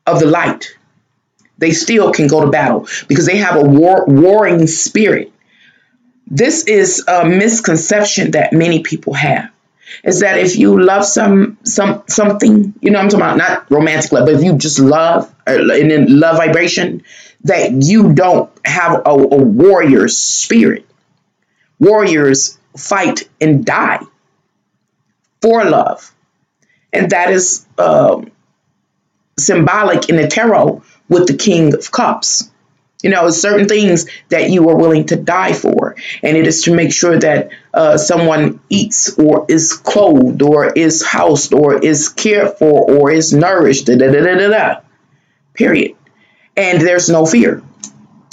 the light. They still can go to battle because they have a warring spirit. This is a misconception that many people have. Is that if you love something, I'm talking about not romantic love, but if you just love and in love vibration, that you don't have a warrior spirit. Warriors fight and die for love. And that is symbolic in the tarot with the King of Cups. Certain things that you are willing to die for. And it is to make sure that someone eats or is clothed or is housed or is cared for or is nourished. Period. And there's no fear,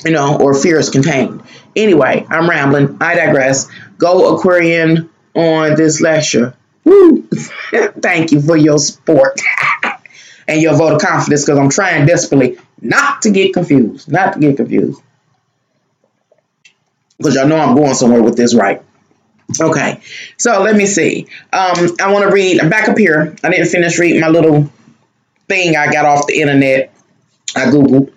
or fear is contained. Anyway, I'm rambling. I digress. Go Aquarian on this lecture. Woo! Thank you for your support and your vote of confidence because I'm trying desperately not to get confused. Because y'all know I'm going somewhere with this, right? Okay, so let me see. I want to read. I'm back up here. I didn't finish reading my little thing I got off the internet. I Googled,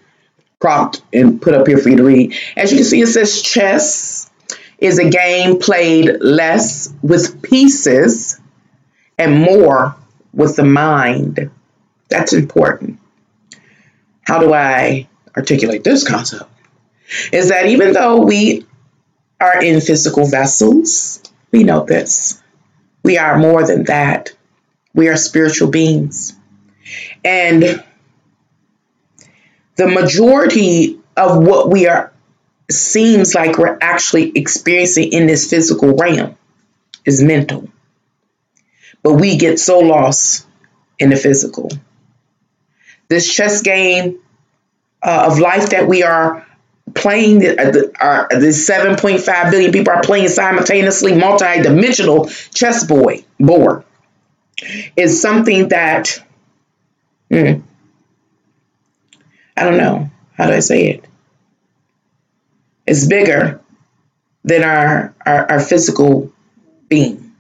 cropped, and put up here for you to read. As you can see, it says chess is a game played less with pieces and more with the mind. That's important. How do I articulate this concept? Is that even though we are in physical vessels, we know this. We are more than that. We are spiritual beings. And the majority of what we are seems like we're actually experiencing in this physical realm is mental. But we get so lost in the physical. This chess game of life that we are playing, the 7.5 billion people are playing simultaneously, multi-dimensional chessboard is something that, I don't know, how do I say it? It's bigger than our physical being.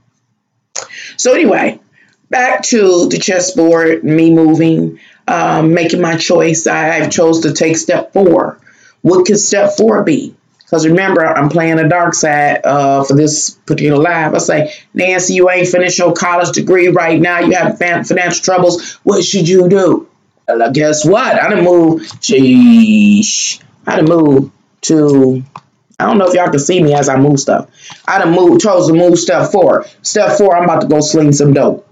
So anyway, back to the chessboard, me moving. making my choice. I've chose to take step 4. What could step 4 be? Because remember, I'm playing the dark side for this particular live. I say, Nancy, you ain't finished your college degree right now. You have financial troubles. What should you do? Well, guess what? I done moved. Sheesh. I done moved to. I don't know if y'all can see me as I move stuff. I done chose to move step 4. Step 4, I'm about to go sling some dope.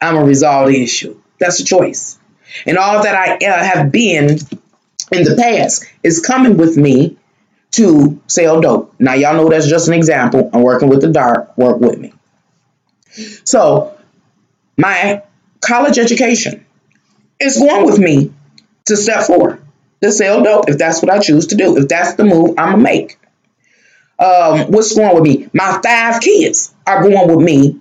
I'm gonna resolve the issue. That's a choice. And all that I have been in the past is coming with me to sell dope. Now, y'all know that's just an example. I'm working with the dark. Work with me. So, my college education is going with me to step 4, to sell dope, if that's what I choose to do. If that's the move I'm going to make. What's going with me? My 5 kids are going with me.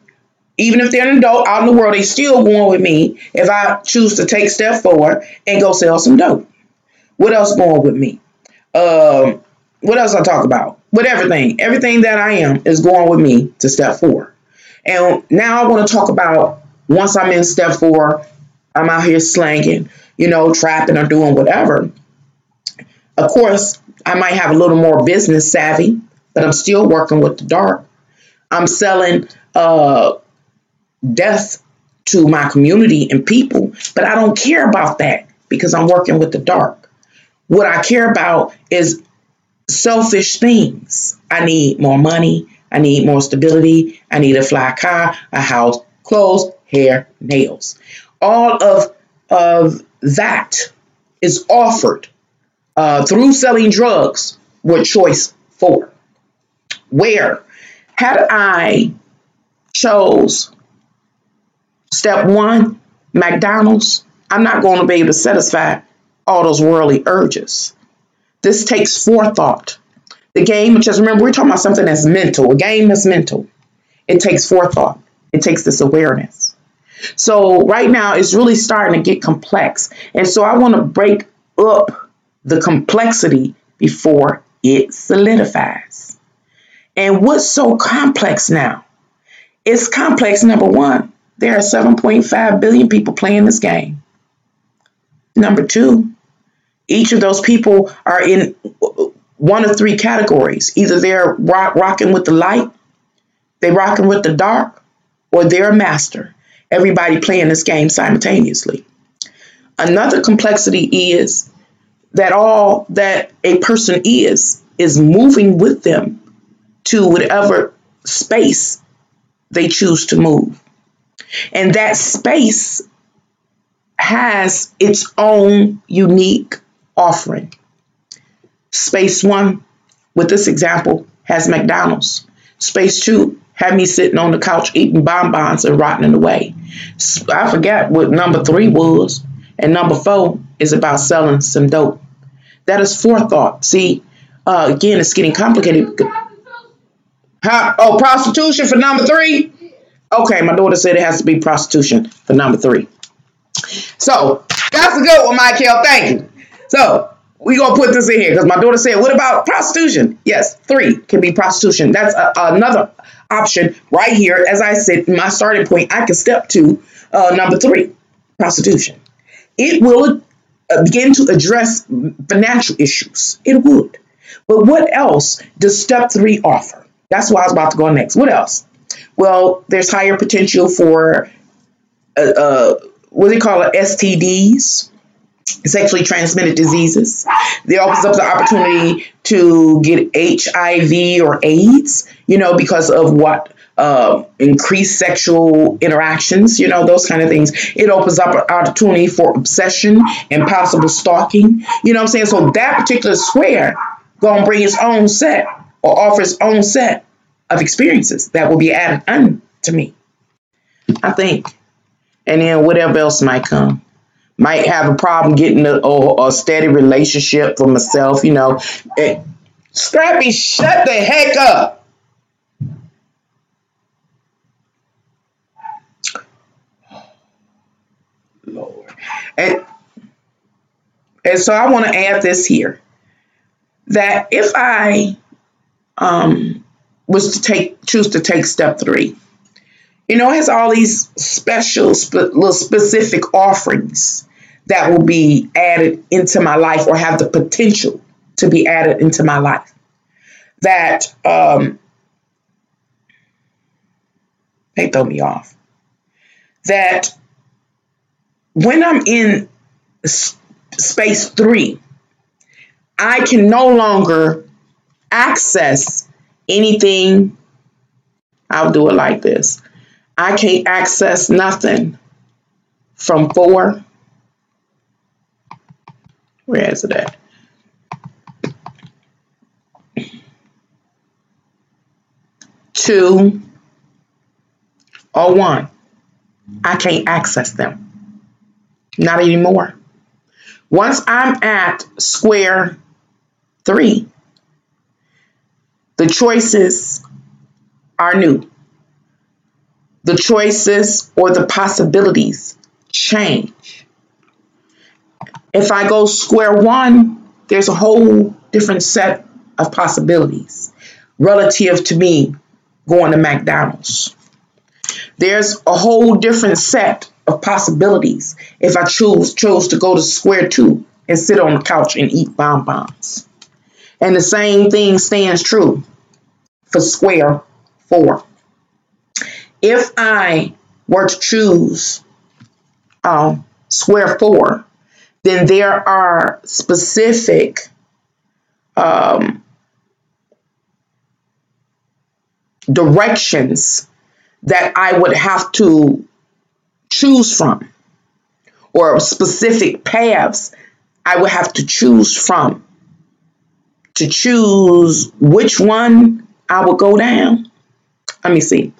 Even if they're an adult out in the world, they still going with me if I choose to take step 4 and go sell some dope. What else going with me? What else I talk about? With everything. Everything that I am is going with me to step 4. And now I want to talk about once I'm in step 4, I'm out here slanging, trapping or doing whatever. Of course, I might have a little more business savvy, but I'm still working with the dark. I'm selling death to my community and people, but I don't care about that because I'm working with the dark. What I care about is selfish things. I need more money. I need more stability. I need a fly car, a house, clothes, hair, nails. All of that is offered through selling drugs with choice 4. Where had I chose step 1, McDonald's, I'm not going to be able to satisfy all those worldly urges. This takes forethought. The game, just remember, we're talking about something that's mental. A game is mental. It takes forethought. It takes this awareness. So right now, it's really starting to get complex. And so I want to break up the complexity before it solidifies. And what's so complex now? It's complex, number 1. There are 7.5 billion people playing this game. Number 2, each of those people are in one of 3 categories. Either they're rocking with the light, they're rocking with the dark, or they're a master. Everybody playing this game simultaneously. Another complexity is that all that a person is moving with them to whatever space they choose to move. And that space has its own unique offering. Space 1, with this example, has McDonald's. Space 2 had me sitting on the couch eating bonbons and rotting away. I forgot what number 3 was. And number 4 is about selling some dope. That is forethought. See, again, it's getting complicated. Prostitution for number 3? Okay, my daughter said it has to be prostitution for number 3. So, that's a good one, Michael. Thank you. So, we're going to put this in here because my daughter said, what about prostitution? Yes, 3 can be prostitution. That's another option right here. As I said, my starting point, I can step to number 3, prostitution. It will begin to address financial issues. It would. But what else does step 3 offer? That's why I was about to go next. What else? Well, there's higher potential for what they call it, STDs, sexually transmitted diseases. It opens up the opportunity to get HIV or AIDS, because of what increased sexual interactions, those kind of things. It opens up an opportunity for obsession and possible stalking. You know what I'm saying? So that particular square going to bring its own set or offer its own set of experiences that will be added unto me, I think. And then whatever else might come. Might have a problem getting a steady relationship for myself, Scrappy, shut the heck up. Lord. And so I want to add this here. That if I was to choose to take step 3, it has all these special, little specific offerings that will be added into my life or have the potential to be added into my life. That they throw me off. That when I'm in space 3, I can no longer access anything. I'll do it like this. I can't access nothing from 4. Where is it at? 2 or 1. I can't access them. Not anymore. Once I'm at square 3, the choices are new. The choices or the possibilities change. If I go square 1, there's a whole different set of possibilities relative to me going to McDonald's. There's a whole different set of possibilities if I chose to go to square 2 and sit on the couch and eat bonbons. And the same thing stands true for square 4. If I were to choose square 4, then there are specific directions that I would have to choose from, or specific paths I would have to choose from to choose which one I would go down. Let me see.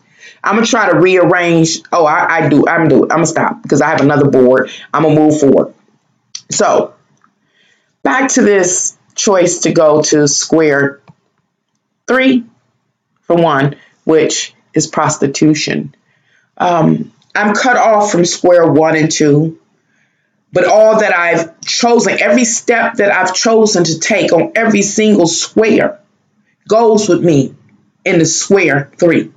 I'm going to try to rearrange. Oh, I'm going to stop because I have another board. I'm going to move forward. So back to this choice to go to square 3 for 1, which is prostitution. I'm cut off from square 1 and 2, but all that I've chosen, every step that I've chosen to take on every single square goes with me in the square 3.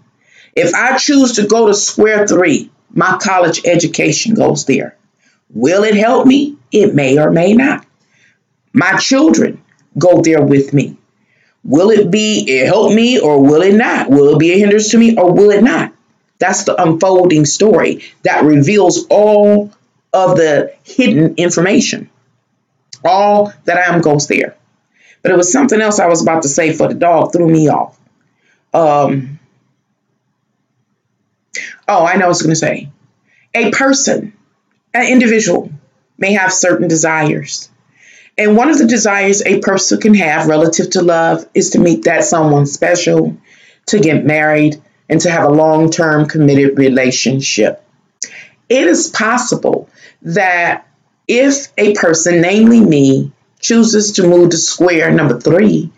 If I choose to go to square 3, my college education goes there. Will it help me? It may or may not. My children go there with me. Will it help me or will it not? Will it be a hindrance to me or will it not? That's the unfolding story that reveals all of the hidden information. All that I am goes there. But it was something else I was about to say for the dog threw me off. I know what I was going to say. A person, an individual, may have certain desires. And one of the desires a person can have relative to love is to meet that someone special, to get married, and to have a long-term committed relationship. It is possible that if a person, namely me, chooses to move to square number 3,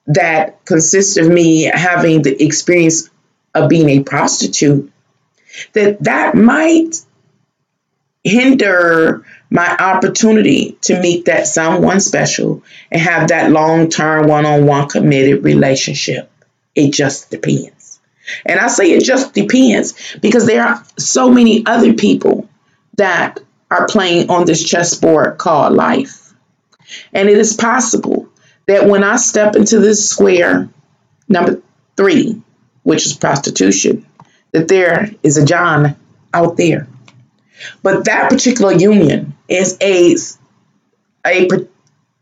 that consists of me having the experience of being a prostitute, that might hinder my opportunity to meet that someone special and have that long-term one-on-one committed relationship. It just depends. And I say it just depends because there are so many other people that are playing on this chessboard called life. And it is possible that when I step into this square number 3, which is prostitution, that there is a John out there. But that particular union is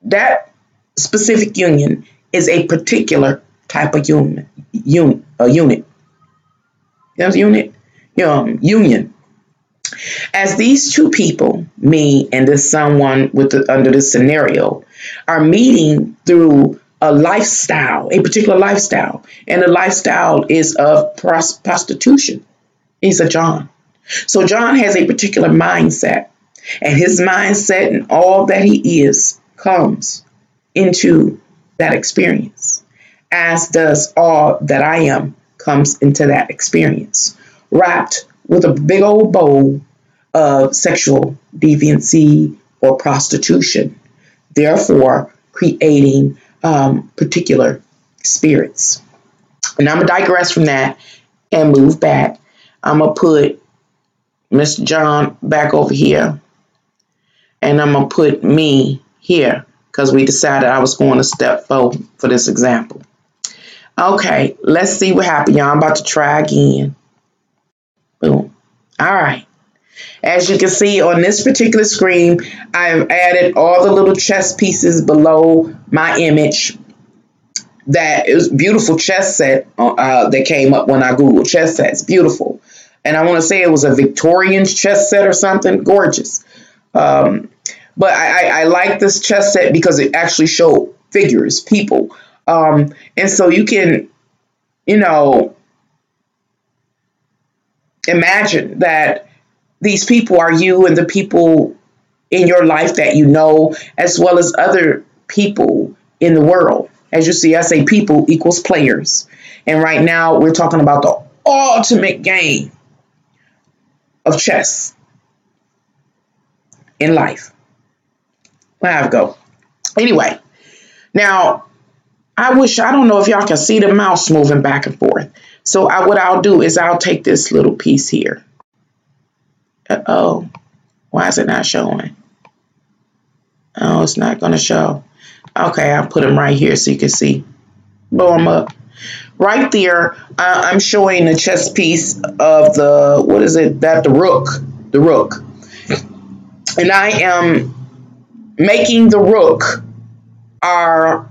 that specific union is a particular type of union. As these two people, me and this someone under this scenario, are meeting through a lifestyle, a particular lifestyle, and the lifestyle is of prostitution. He's a John. So John has a particular mindset, and his mindset and all that he is comes into that experience, as does all that I am comes into that experience, wrapped with a big old bowl of sexual deviancy or prostitution, therefore creating particular spirits. And I'm going to digress from that and move back. I'm going to put Mr. John back over here. And I'm going to put me here because we decided I was going to step 4 for this example. Okay, let's see what happened, y'all. I'm about to try again. Boom. All right. As you can see on this particular screen, I've added all the little chess pieces below my image. That is beautiful chess set that came up when I Googled chess sets. Beautiful. And I want to say it was a Victorian chess set or something. Gorgeous. But I like this chess set because it actually showed figures, people. And so you can, imagine that these people are you and the people in your life that you know, as well as other people in the world. As you see, I say people equals players. And right now we're talking about the ultimate game of chess in life. There I go. Anyway, now I don't know if y'all can see the mouse moving back and forth. So what I'll do is I'll take this little piece here. Uh-oh. Why is it not showing? Oh, it's not going to show. Okay, I'll put them right here so you can see. Blow them up. Right there, I'm showing the chess piece of the rook. The rook. And I am making the rook our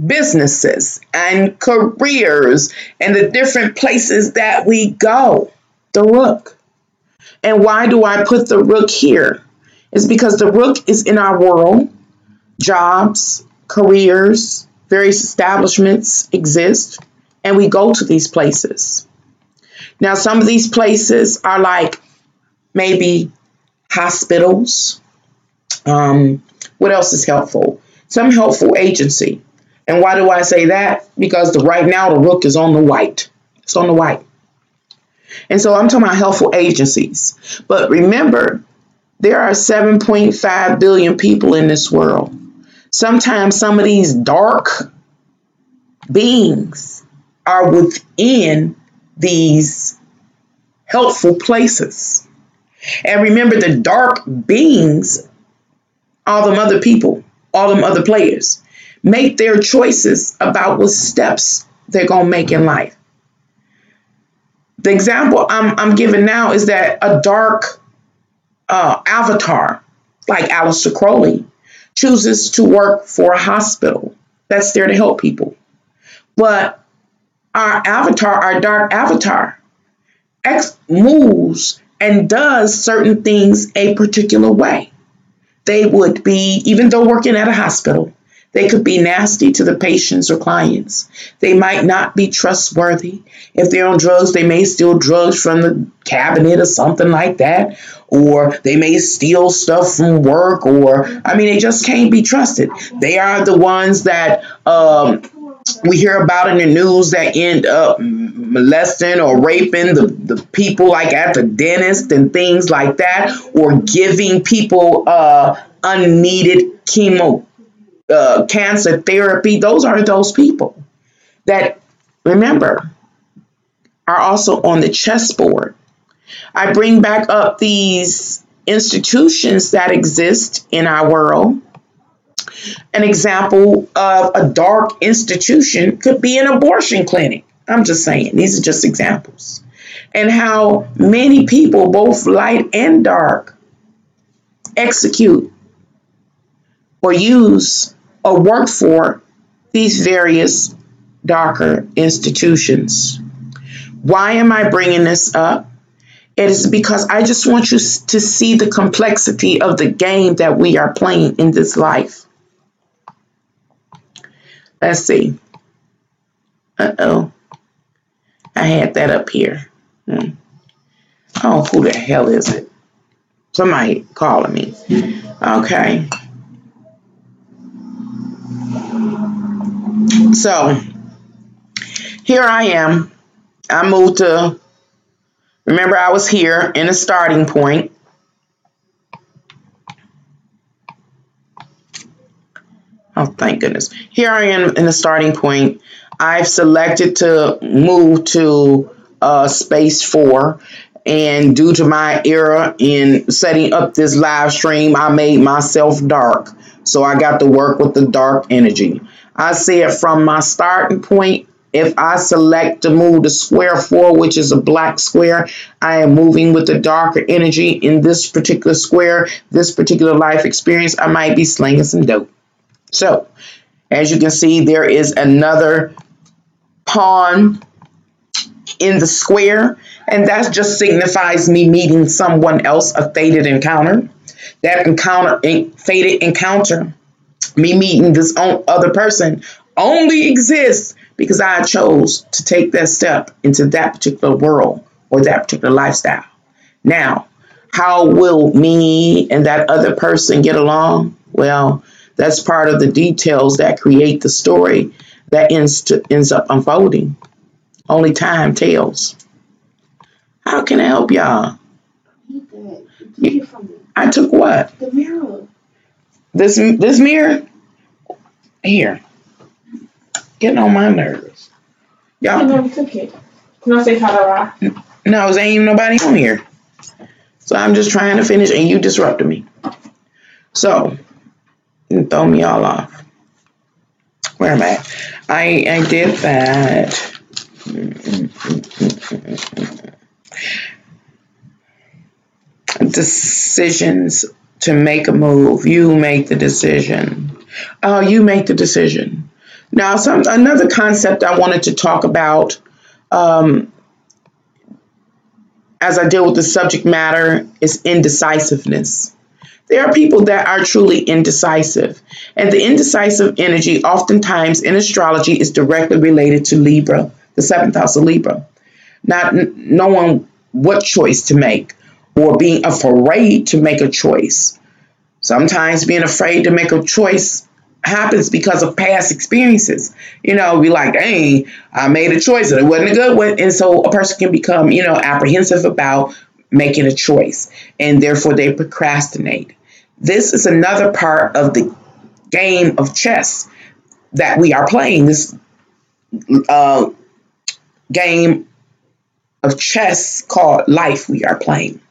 businesses and careers and the different places that we go. The rook. And why do I put the rook here? It's because the rook is in our world. Jobs, careers, various establishments exist, and we go to these places. Now, some of these places are like maybe hospitals. What else is helpful? Some helpful agency. And why do I say that? Because right now the rook is on the white. It's on the white. And so I'm talking about helpful agencies. But remember, there are 7.5 billion people in this world. Sometimes some of these dark beings are within these helpful places. And remember, the dark beings, all them other people, all them other players, make their choices about what steps they're going to make in life. The example I'm giving now is that a dark avatar, like Aleister Crowley, chooses to work for a hospital that's there to help people. But our dark avatar, moves and does certain things a particular way. They would be, even though working at a hospital, they could be nasty to the patients or clients. They might not be trustworthy. If they're on drugs, they may steal drugs from the cabinet or something like that. Or they may steal stuff from work, they just can't be trusted. They are the ones that we hear about in the news that end up molesting or raping the people, like at the dentist and things like that, or giving people unneeded cancer therapy. Those are those people that, remember, are also on the chessboard. I bring back up these institutions that exist in our world. An example of a dark institution could be an abortion clinic. I'm just saying, these are just examples. And how many people, both light and dark, execute or use or work for these various darker institutions. Why am I bringing this up? It is because I just want you to see the complexity of the game that we are playing in this life. Let's see. Uh-oh. I had that up here. Oh, who the hell is it? Somebody calling me. Okay. So, here I am. I moved to, remember I was here in a starting point. Oh, thank goodness. Here I am in the starting point. I've selected to move to space 4. And due to my error in setting up this live stream, I made myself dark. So I got to work with the dark energy. I said from my starting point, if I select to move the square 4, which is a black square, I am moving with the darker energy in this particular square, this particular life experience. I might be slinging some dope. So, as you can see, there is another pawn in the square, and that just signifies me meeting someone else, a fated encounter. That fated encounter, me meeting this other person, only exists because I chose to take that step into that particular world or that particular lifestyle. Now, how will me and that other person get along? Well, that's part of the details that create the story that ends up unfolding. Only time tells. How can I help y'all? I took what? The mirror. This mirror? Here. Getting on my nerves. I Y'all. never took it. Can I say hello? No, there ain't even nobody on here. So I'm just trying to finish and you disrupted me. So, you throw me all off. Where am I? I did that. Decisions to make a move. You make the decision. Oh, you make the decision. Now, another concept I wanted to talk about as I deal with the subject matter is indecisiveness. There are people that are truly indecisive, and the indecisive energy oftentimes in astrology is directly related to Libra, the 7th house of Libra. Not knowing what choice to make or being afraid to make a choice. Sometimes being afraid to make a choice happens because of past experiences. Be like, dang, I made a choice and it wasn't a good one. And so a person can become, apprehensive about making a choice, and therefore they procrastinate. This is another part of the game of chess that we are playing. This game of chess called life we are playing.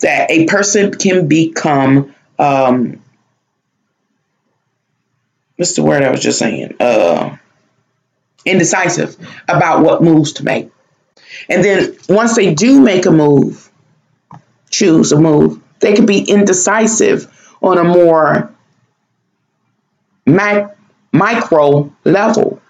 That a person can become, what's the word I was just saying? Indecisive about what moves to make. And then once they do make a move, choose a move, they can be indecisive on a more micro level.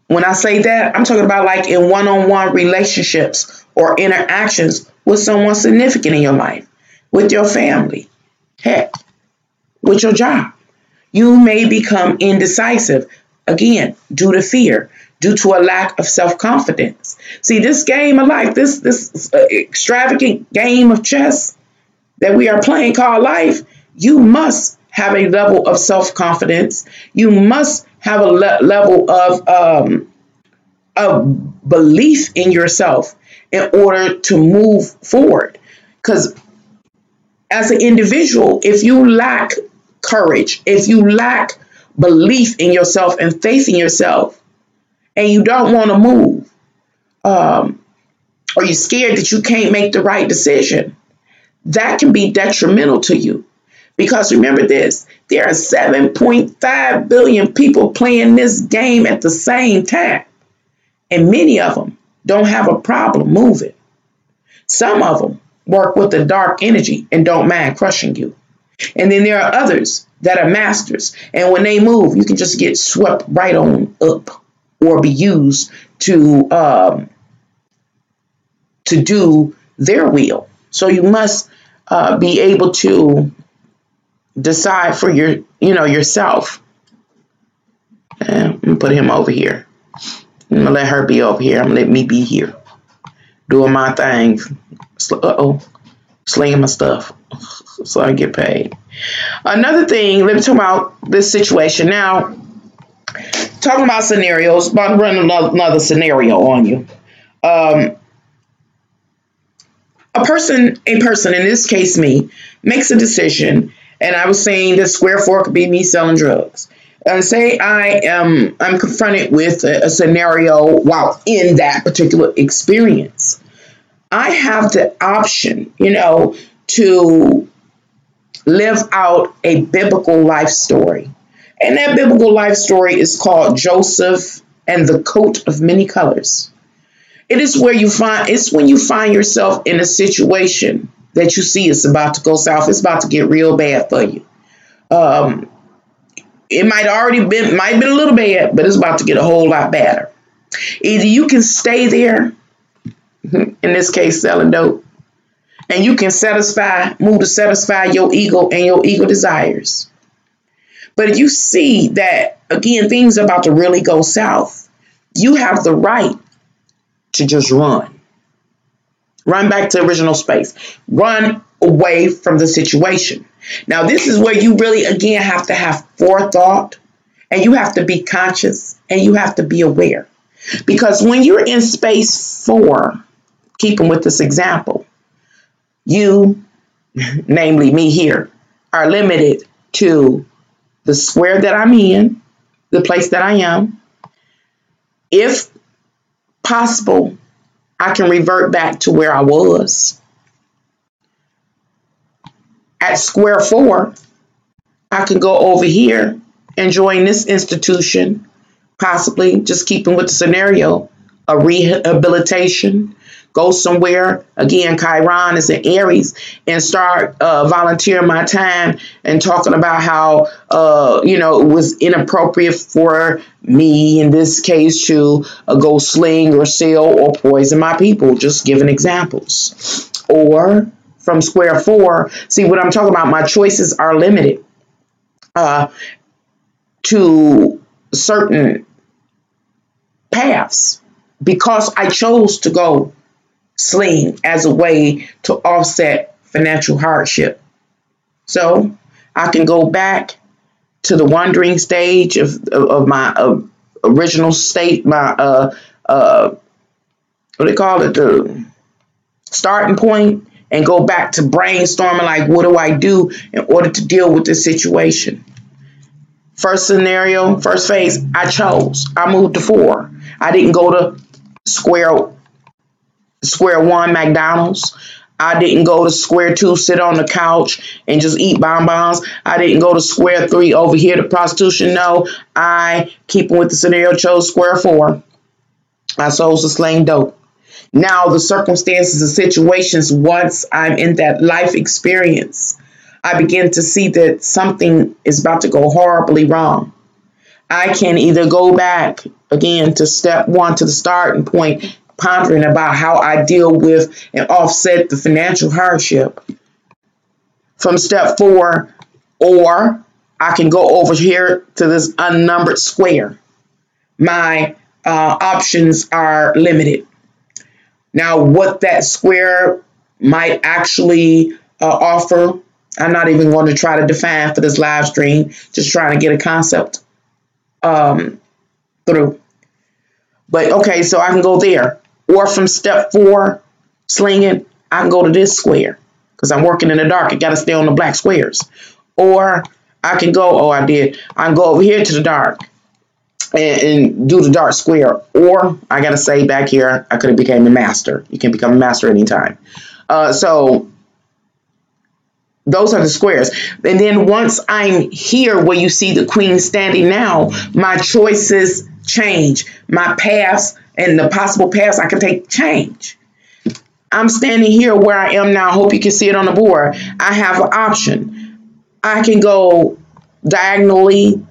When I say that, I'm talking about like in one-on-one relationships or interactions with someone significant in your life, with your family, heck, with your job. You may become indecisive, again, due to fear, due to a lack of self-confidence. See, this game of life, this extravagant game of chess that we are playing called life, you must have a level of self-confidence. You must have a level of belief in yourself in order to move forward. Because as an individual, if you lack courage, if you lack belief in yourself and faith in yourself, and you don't want to move, or you're scared that you can't make the right decision, that can be detrimental to you. Because remember this, there are 7.5 billion people playing this game at the same time. And many of them don't have a problem moving. Some of them work with the dark energy and don't mind crushing you. And then there are others that are masters. And when they move, you can just get swept right on up or be used to do their will. So you must be able to decide for yourself. I'm gonna put him over here. I'm gonna let her be over here. I'm gonna let me be here, doing my thing. Slinging my stuff so I get paid. Another thing, let me talk about this situation now. Talking about scenarios, about to run another scenario on you. A person, in this case me, makes a decision, and I was saying the square 4 could be me selling drugs. And say I'm confronted with a scenario while in that particular experience. I have the option, to live out a biblical life story. And that biblical life story is called Joseph and the Coat of Many Colors. It's when you find yourself in a situation that you see it's about to go south. It's about to get real bad for you. It might have been a little bad, but it's about to get a whole lot badder. Either you can stay there, in this case, selling dope, and you can move to satisfy your ego and your ego desires. But if you see that, again, things are about to really go south, you have the right to just run. Run back to original space. Run away from the situation. Now, this is where you really, again, have to have forethought, and you have to be conscious, and you have to be aware. Because when you're in space 4, keeping with this example, you, namely me here, are limited to the square that I'm in, the place that I am. If possible, I can revert back to where I was. At square 4, I can go over here and join this institution, possibly just keeping with the scenario, a rehabilitation, go somewhere, again, Chiron is in Aries, and start volunteering my time and talking about how, it was inappropriate for me, in this case, to go sling or sell or poison my people, just giving examples. Or from square 4, see what I'm talking about, my choices are limited to certain paths because I chose to go sling as a way to offset financial hardship. So I can go back to the wandering stage of my original state, my what do they call it, the starting point, and go back to brainstorming, like, what do I do in order to deal with this situation? First scenario, first phase, I chose. I moved to 4. I didn't go to square 1 McDonald's. I didn't go to square 2, sit on the couch and just eat bonbons. I didn't go to square 3 over here to prostitution. No, I, keeping with the scenario, chose square 4. I chose to sling dope. Now the circumstances and situations, once I'm in that life experience, I begin to see that something is about to go horribly wrong. I can either go back again to step 1, to the starting point, pondering about how I deal with and offset the financial hardship from step 4, or I can go over here to this unnumbered square. My options are limited. Now, what that square might actually offer, I'm not even going to try to define for this live stream, just trying to get a concept through. But okay, so I can go there. Or from step 4, slinging, I can go to this square because I'm working in the dark. I got to stay on the black squares. Or I can go, I can go over here to the dark and do the dark square. Or I got to say back here, I could have become a master. You can become a master anytime. So those are the squares. And then once I'm here where you see the queen standing now, my choices change. My paths and the possible paths I can take change. I'm standing here where I am now. I hope you can see it on the board. I have an option. I can go diagonally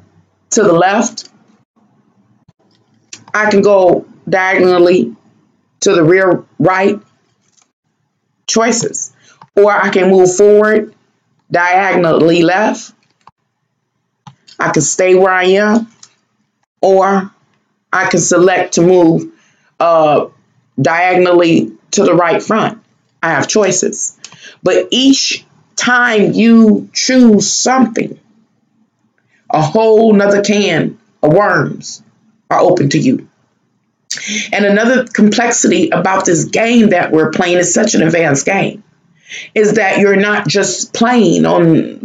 to the left. I can go diagonally to the rear right. Choices. Or I can move forward diagonally left. I can stay where I am. Or I can select to move diagonally to the right front. I have choices. But each time you choose something, a whole nother can of worms are open to you. And another complexity about this game that we're playing, is such an advanced game, is that you're not just playing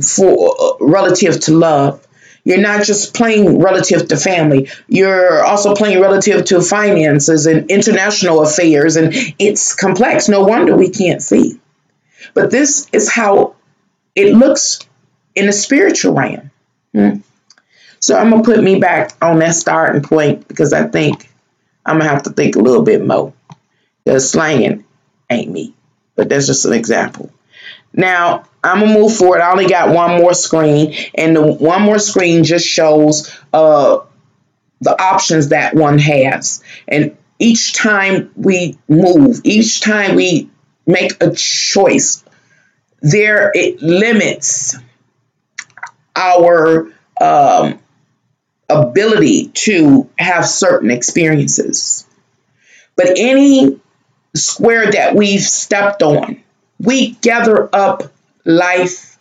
for relative to love. You're not just playing relative to family. You're also playing relative to finances and international affairs. And it's complex. No wonder we can't see. But this is how it looks in the spiritual realm. So I'm going to put me back on that starting point because I think I'm going to have to think a little bit more. Because slanging ain't me. But that's just an example. Now, I'm going to move forward. I only got one more screen. And the one more screen just shows the options that one has. And each time we move, each time we make a choice, it limits our ability to have certain experiences. But any square that we've stepped on, we gather up life.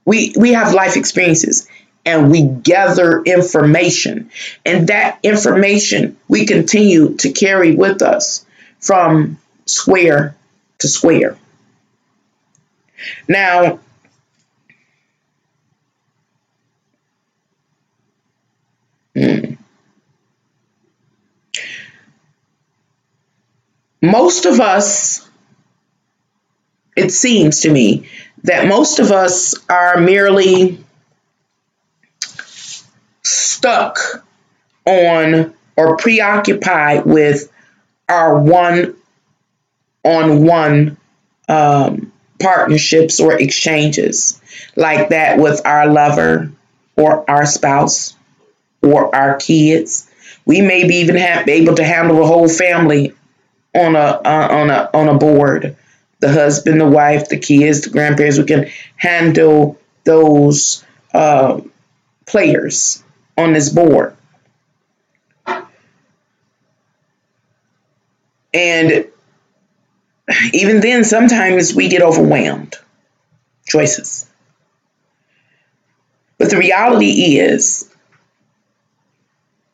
We have life experiences and we gather information. And that information we continue to carry with us from square to square. Now, most of us, it seems to me, that most of us are merely stuck on or preoccupied with our one-on-one partnerships or exchanges, like that with our lover or our spouse or our kids. We may be even able to handle a whole family on a board. The husband, the wife, the kids, the grandparents. We can handle those players on this board. And even then, sometimes we get overwhelmed. Choices. But the reality is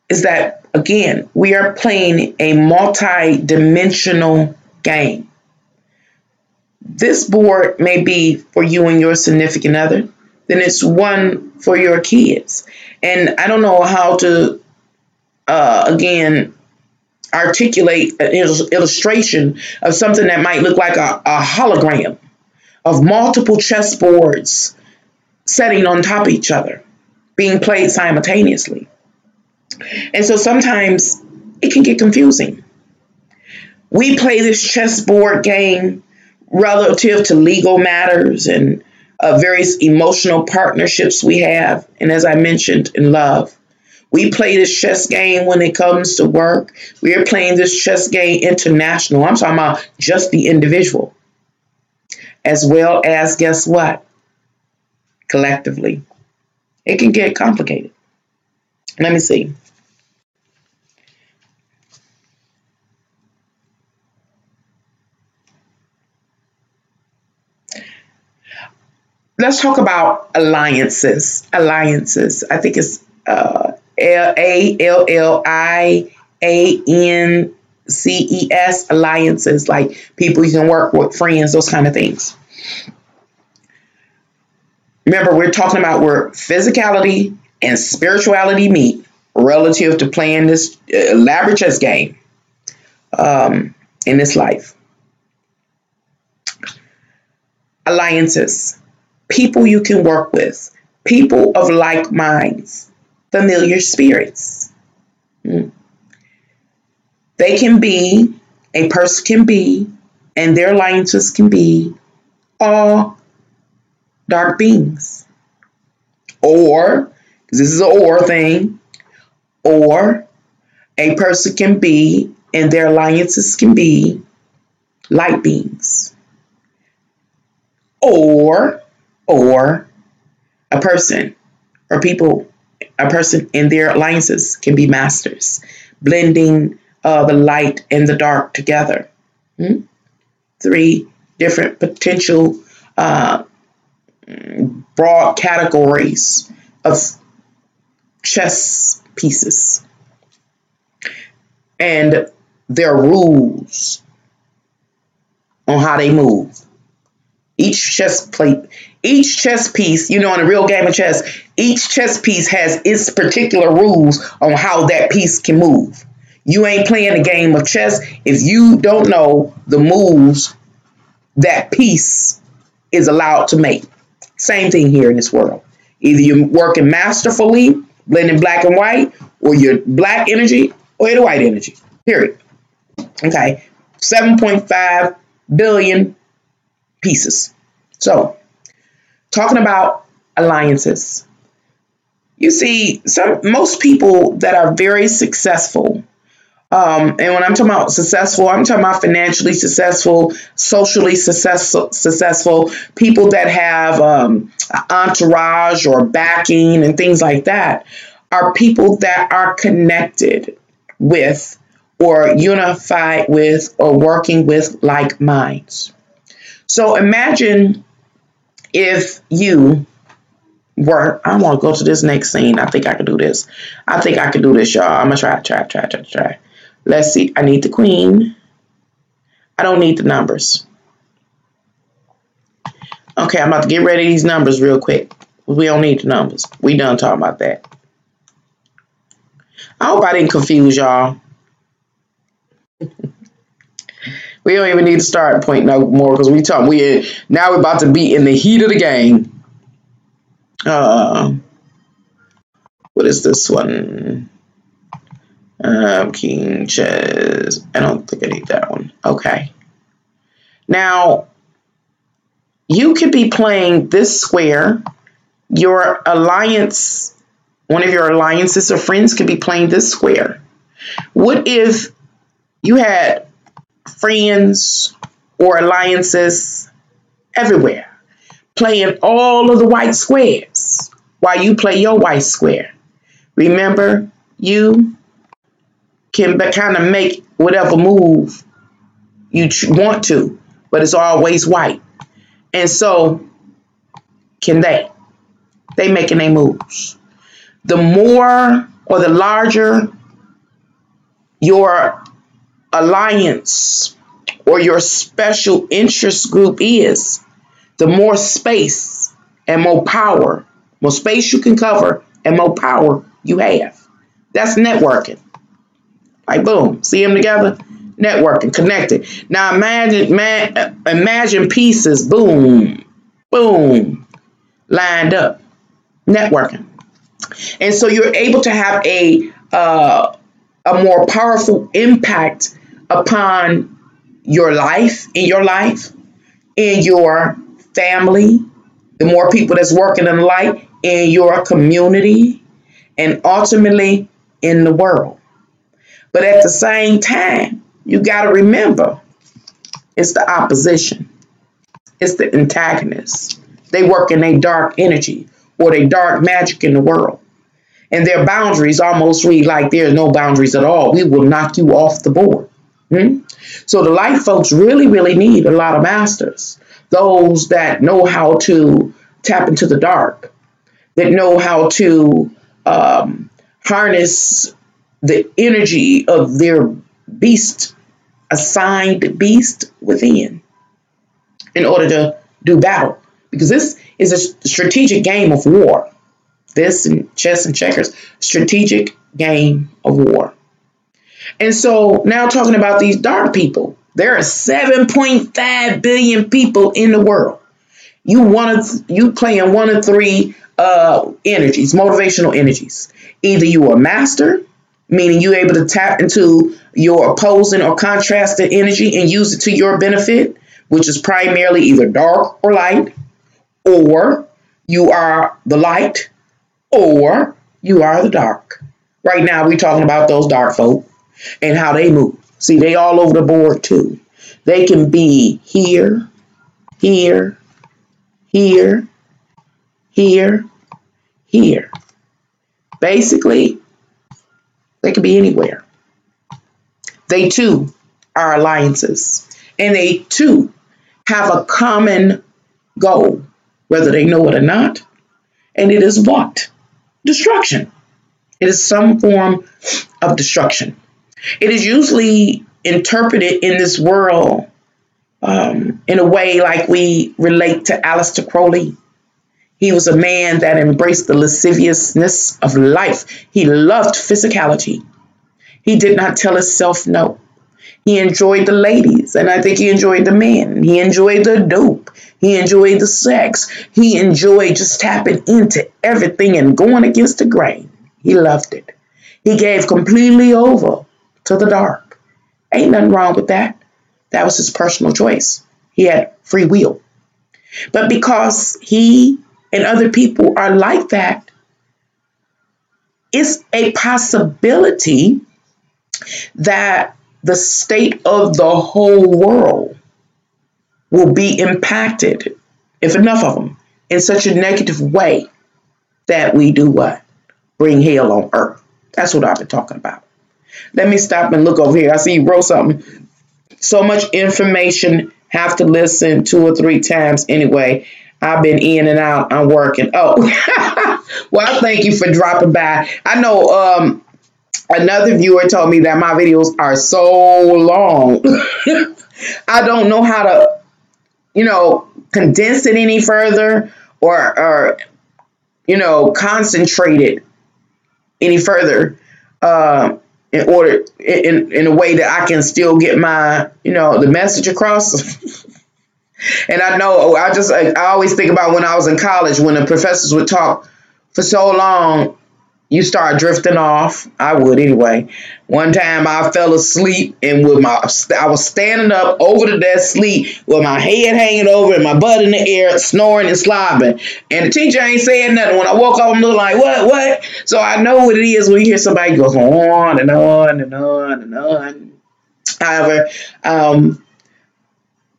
that, again, we are playing a multi-dimensional game. This board may be for you and your significant other, then it's one for your kids. And I don't know how to, again, articulate an illustration of something that might look like a hologram of multiple chessboards setting on top of each other, being played simultaneously. And so sometimes it can get confusing. We play this chessboard game relative to legal matters and various emotional partnerships we have. And as I mentioned, in love. We play this chess game when it comes to work. We are playing this chess game international. I'm talking about just the individual. As well as, guess what? Collectively. It can get complicated. Let me see. Let's talk about alliances. Alliances. I think it's ALLIANCES, alliances, like people you can work with, friends, those kind of things. Remember, we're talking about where physicality and spirituality meet relative to playing this elaborate chess game in this life. Alliances. People you can work with. People of like minds. Familiar spirits. They can be, a person can be, and their alliances can be all dark beings. Or, because this is an or thing, or a person can be, and their alliances can be light beings. Or a person or people, a person and their alliances can be masters, blending the light and the dark together. 3 different potential broad categories of chess pieces. And their rules on how they move. Each chess plate Each chess piece, in a real game of chess, each chess piece has its particular rules on how that piece can move. You ain't playing a game of chess if you don't know the moves that piece is allowed to make. Same thing here in this world. Either you're working masterfully, blending black and white, or you're black energy, or you're the white energy. Period. Okay. 7.5 billion pieces. So, talking about alliances. You see, most people that are very successful, and when I'm talking about successful, I'm talking about financially successful, socially successful, people that have an entourage or backing and things like that, are people that are connected with or unified with or working with like minds. So imagine if you were, I want to go to this next scene. I think I can do this. I think I can do this, y'all. I'm going to try. Let's see. I need the queen. I don't need the numbers. Okay, I'm about to get rid of these numbers real quick. We don't need the numbers. We done talking about that. I hope I didn't confuse y'all. We don't even need to start point no more because now we're about to be in the heat of the game. What is this one? King chess. I don't think I need that one. Okay. Now, you could be playing this square. Your alliance, one of your alliances or friends could be playing this square. What if you had friends or alliances everywhere playing all of the white squares while you play your white square? Remember, you can kind of make whatever move you want to, but it's always white. And so, can they? They making their moves. The more or the larger your alliance or your special interest group is, the more space and more power, more space you can cover and more power you have. That's networking. Like boom, see them together? Networking, connected. Now imagine pieces, boom, boom, lined up, networking. And so you're able to have a more powerful impact upon your life, in your family, the more people that's working in light, in your community, and ultimately in the world. But at the same time, you got to remember, it's the opposition. It's the antagonist. They work in a dark energy or they dark magic in the world. And their boundaries almost read like there's no boundaries at all. We will knock you off the board. So the light folks really, really need a lot of masters. Those that know how to tap into the dark, that know how to harness the energy of their assigned beast within in order to do battle. Because this is a strategic game of war. This and chess and checkers, strategic game of war. And so now talking about these dark people, there are 7.5 billion people in the world. You playing one of three energies, motivational energies. Either you are a master, meaning you're able to tap into your opposing or contrasting energy and use it to your benefit, which is primarily either dark or light, or you are the light, or you are the dark. Right now, we're talking about those dark folk and how they move. See, they all over the board too. They can be here, here, here, here, here. Basically, they can be anywhere. They too are alliances. And they too have a common goal, whether they know it or not. And it is what? Destruction. It is some form of destruction. It is usually interpreted in this world in a way like we relate to Aleister Crowley He was a man that embraced the lasciviousness of life. He loved physicality. He did not tell himself no. He enjoyed the ladies, and I think he enjoyed the men. He enjoyed the dope. He enjoyed the sex. He enjoyed just tapping into everything and going against the grain. He loved it. He gave completely over to the dark. Ain't nothing wrong with that. That was his personal choice. He had free will. But because he and other people are like that, it's a possibility that the state of the whole world will be impacted, if enough of them, in such a negative way that we do what? Bring hell on earth. That's what I've been talking about. Let me stop and look over here. I see you wrote something. So much information, have to listen 2 or 3 times anyway. I've been in and out. I'm working. Oh, well, thank you for dropping by. I know another viewer told me that my videos are so long. I don't know how to, condense it any further or concentrate it any further in order in a way that I can still get my, the message across. And I know I always think about when I was in college, when the professors would talk for so long, you start drifting off. I would anyway. One time I fell asleep and I was standing up over the desk sleep with my head hanging over and my butt in the air, snoring and slobbing. And the teacher ain't saying nothing. When I woke up, I'm looking like, what? So I know what it is when you hear somebody go on and on and on and on. However,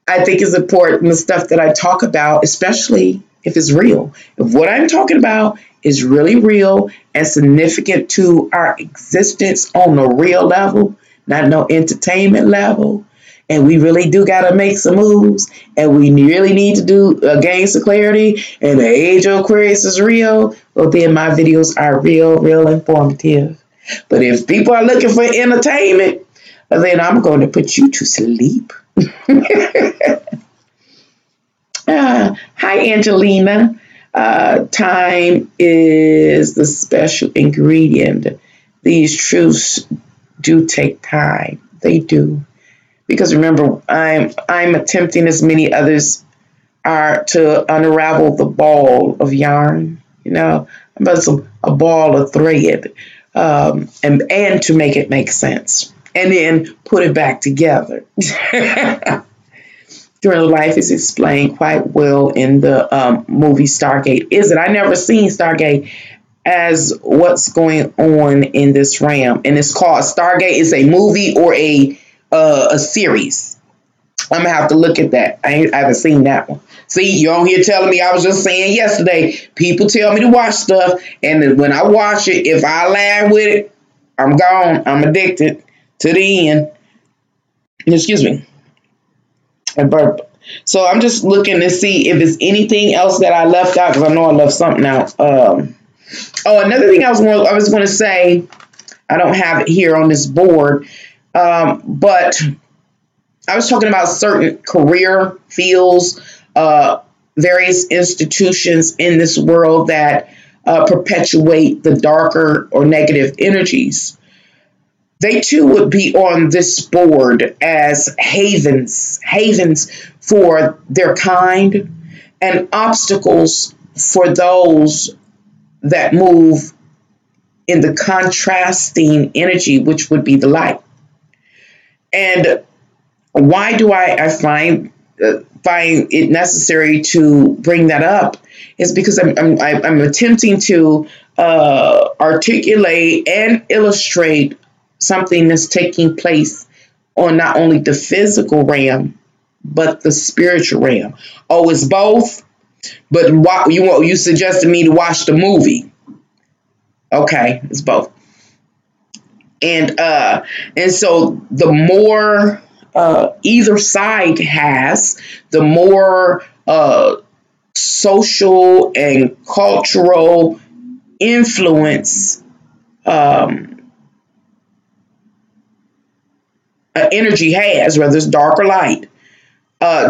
I think it's important the stuff that I talk about, especially if it's real. If what I'm talking about is really real and significant to our existence on a real level, not no entertainment level, and we really do got to make some moves, and we really need to gain some clarity, and the age of Aquarius is real, well, then my videos are real informative. But if people are looking for entertainment, then I'm going to put you to sleep. Hi, Angelina. Time is the special ingredient. These truths do take time. They do. Because remember, I'm attempting, as many others are, to unravel the ball of yarn. About a ball of thread, and to make it make sense, and then put it back together. During life is explained quite well in the movie Stargate. Is it? I never seen Stargate as what's going on in this realm, and it's called Stargate. Is a movie or a series? I'm gonna have to look at that. I haven't seen that one. See, you're on here telling me. I was just saying yesterday, people tell me to watch stuff, and when I watch it, if I lag with it, I'm gone. I'm addicted to the end. Excuse me. And burp. So I'm just looking to see if there's anything else that I left out, because I know I left something out. Another thing I was going to say, I don't have it here on this board, but I was talking about certain career fields, various institutions in this world that perpetuate the darker or negative energies. They too would be on this board as havens for their kind and obstacles for those that move in the contrasting energy, which would be the light. And why do I find it necessary to bring that up? Is because I'm attempting to articulate and illustrate something that's taking place on not only the physical realm, but the spiritual realm. Oh, it's both? But you suggested me to watch the movie. Okay, it's both. And so the more either side has, the more social and cultural influence energy has, whether it's dark or light,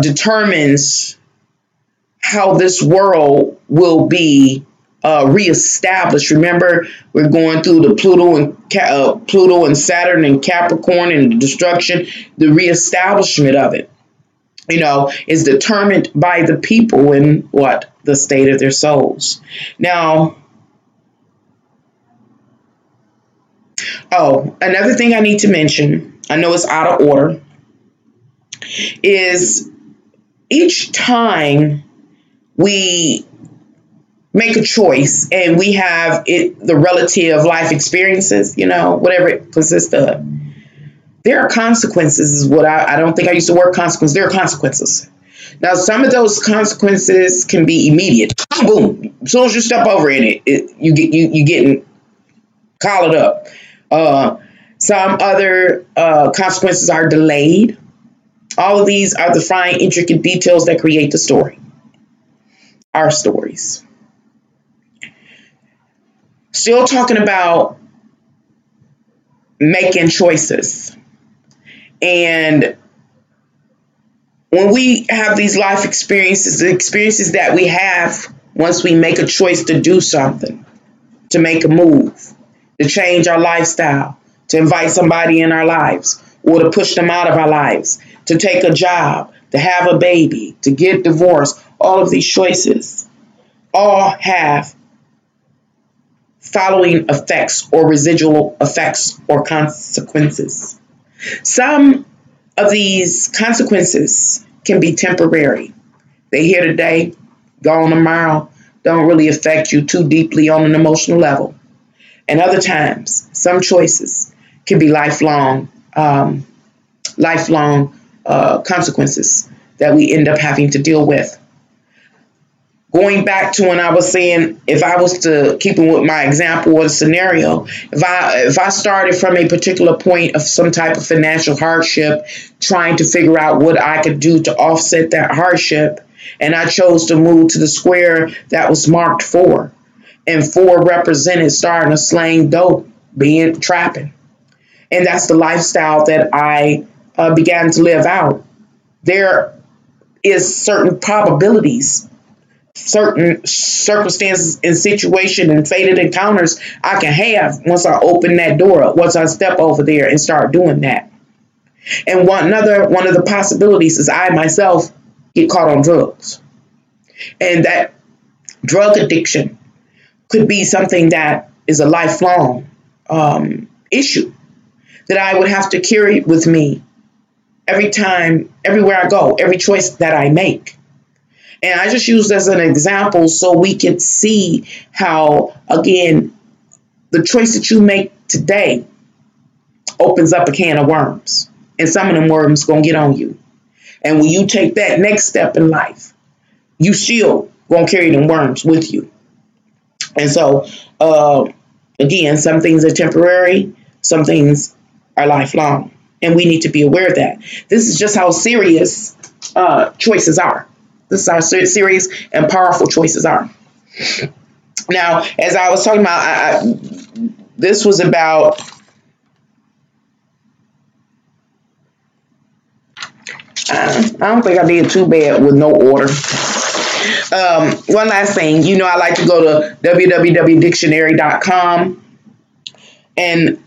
determines how this world will be reestablished. Remember, we're going through the Pluto and Saturn and Capricorn and the destruction. The reestablishment of it, is determined by the people and what the state of their souls. Now, another thing I need to mention, I know it's out of order, is each time we make a choice and we have the relative life experiences, whatever it consists of, there are consequences, is what I don't think I used the word consequence. There are consequences. Now, some of those consequences can be immediate. Boom. As soon as you step over in it, you getting collared up. Some other consequences are delayed. All of these are the fine, intricate details that create the story. Our stories. Still talking about making choices. And when we have these life experiences, the experiences that we have once we make a choice to do something, to make a move, to change our lifestyle, to invite somebody in our lives, or to push them out of our lives, to take a job, to have a baby, to get divorced, all of these choices all have following effects or residual effects or consequences. Some of these consequences can be temporary. They here today, gone tomorrow, don't really affect you too deeply on an emotional level. And other times, some choices can be lifelong consequences that we end up having to deal with. Going back to when I was saying, if I was to keep it with my example or the scenario, if I started from a particular point of some type of financial hardship, trying to figure out what I could do to offset that hardship, and I chose to move to the square that was marked 4, and 4 represented starting to slang dope, being trapping. And that's the lifestyle that I began to live out. There is certain probabilities, certain circumstances and situation and fated encounters I can have once I open that door up, once I step over there and start doing that. And one of the possibilities is I myself get caught on drugs. And that drug addiction could be something that is a lifelong issue that I would have to carry with me every time, everywhere I go, every choice that I make. And I just used as an example so we can see how, again, the choice that you make today opens up a can of worms. And some of them worms going to get on you. And when you take that next step in life, you still going to carry them worms with you. And so, again, some things are temporary, some things are lifelong. And we need to be aware of that. This is just how serious choices are. This is how serious and powerful choices are. Now, as I was talking about, this was about I don't think I did too bad with no order. One last thing, I like to go to www.dictionary.com, and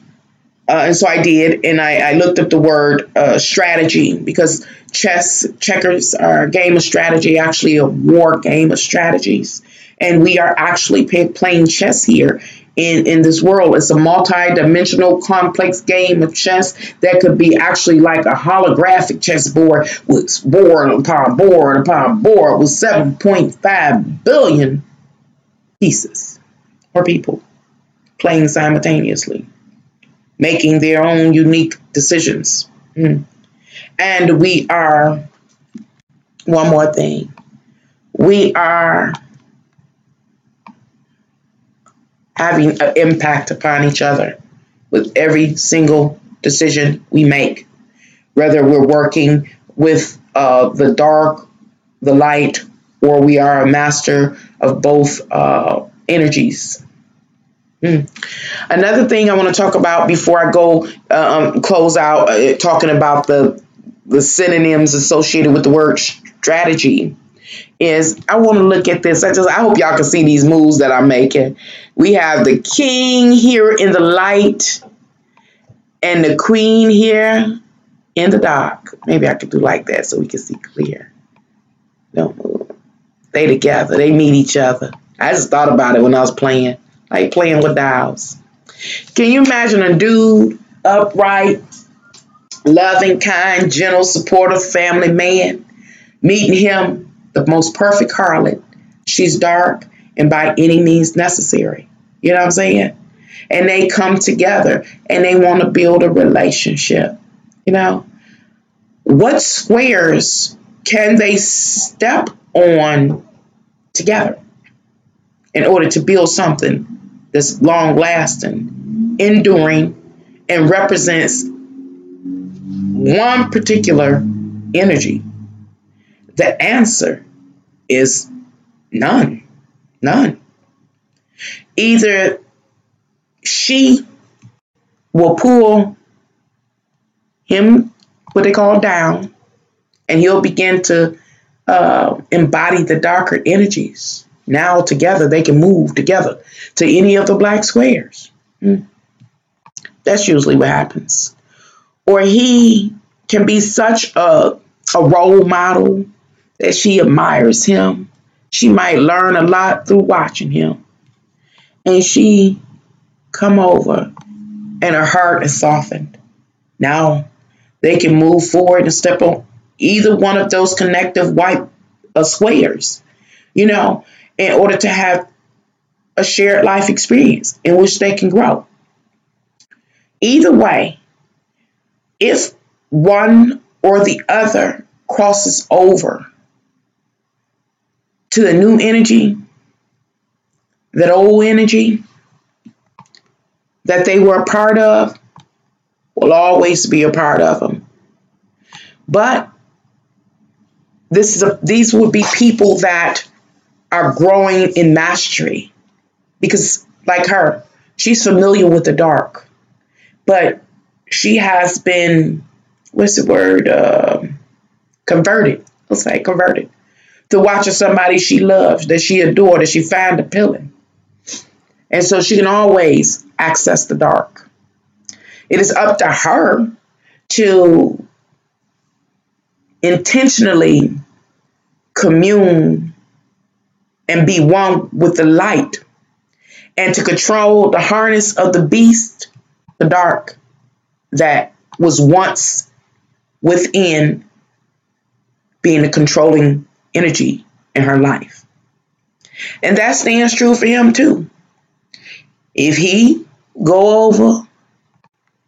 so I did, and I looked up the word strategy, because checkers are a game of strategy, actually a war game of strategies. And we are actually playing chess here in this world. It's a multi-dimensional, complex game of chess that could be actually like a holographic chessboard with board upon board upon board with 7.5 billion pieces or people playing simultaneously, making their own unique decisions. And we are, one more thing, we are having an impact upon each other with every single decision we make, whether we're working with the dark, the light, or we are a master of both energies. Another thing I want to talk about before I go close out talking about the synonyms associated with the word strategy is I want to look at this. I hope y'all can see these moves that I'm making. We have the king here in the light and the queen here in the dark. Maybe I could do like that so we can see clear. Don't move. They together. They meet each other. I just thought about it when I was playing, like playing with dolls. Can you imagine a dude, upright, loving, kind, gentle, supportive family man, meeting him, the most perfect harlot? She's dark and by any means necessary. You know what I'm saying? And they come together and they want to build a relationship. You know, what squares can they step on together in order to build something that's long lasting, enduring, and represents one particular energy? The answer is none. None. Either she will pull him, what they call down, and he'll begin to embody the darker energies. Now together they can move together to any of the black squares. That's usually what happens. Or he can be such a role model that she admires him. She might learn a lot through watching him. And she come over and her heart is softened. Now they can move forward and step on either one of those connective white squares, you know, in order to have a shared life experience in which they can grow. Either way, if one or the other crosses over to the new energy, that old energy that they were a part of will always be a part of them. But these would be people that are growing in mastery, because like her, she's familiar with the dark, but she has been, what's the word, converted. Let's say converted to watching somebody she loves, that she adored, that she found appealing. And so she can always access the dark. It is up to her to intentionally commune and be one with the light, and to control the harness of the beast, the dark, that was once within, being the controlling energy in her life. And that stands true for him too. If he go over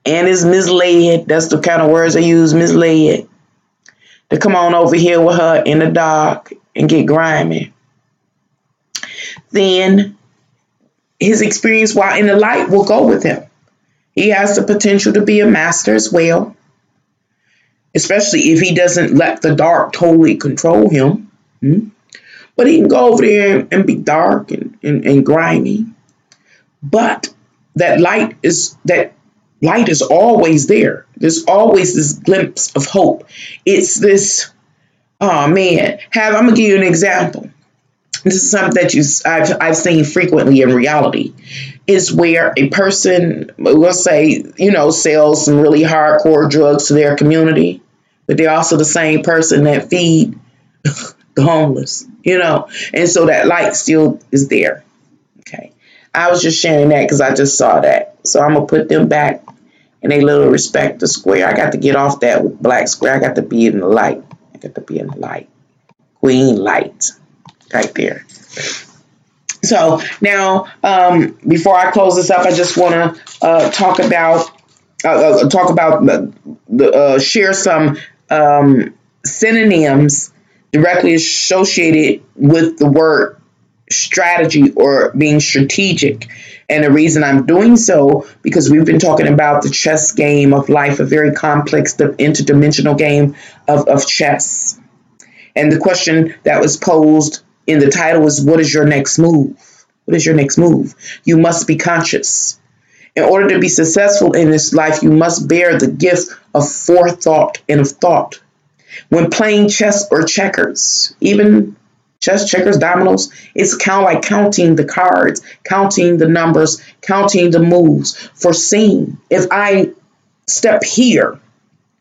and is misled, that's the kind of words I use, misled, to come on over here with her in the dark and get grimy, then his experience while in the light will go with him. He has the potential to be a master as well, especially if he doesn't let the dark totally control him. But he can go over there and be dark and grimy. But that light is always there. There's always this glimpse of hope. It's this, oh man, I'm gonna give you an example. This is something that I've seen frequently in reality. Is where a person, we'll say, sells some really hardcore drugs to their community, but they're also the same person that feed the homeless, and so that light still is there. Okay. I was just sharing that because I just saw that. So I'm going to put them back in a little respect to square. I got to get off that black square. I got to be in the light. I got to be in the light. Queen light. Right there. So now, before I close this up, I just want to share some synonyms directly associated with the word strategy or being strategic. And the reason I'm doing so, because we've been talking about the chess game of life, a very complex, interdimensional game of chess. And the question that was posed in the title is, what is your next move? What is your next move? You must be conscious. In order to be successful in this life, you must bear the gift of forethought and of thought. When playing chess or checkers, even chess, checkers, dominoes. It's kind of like counting the cards, counting the numbers, counting the moves, foreseeing. If I step here,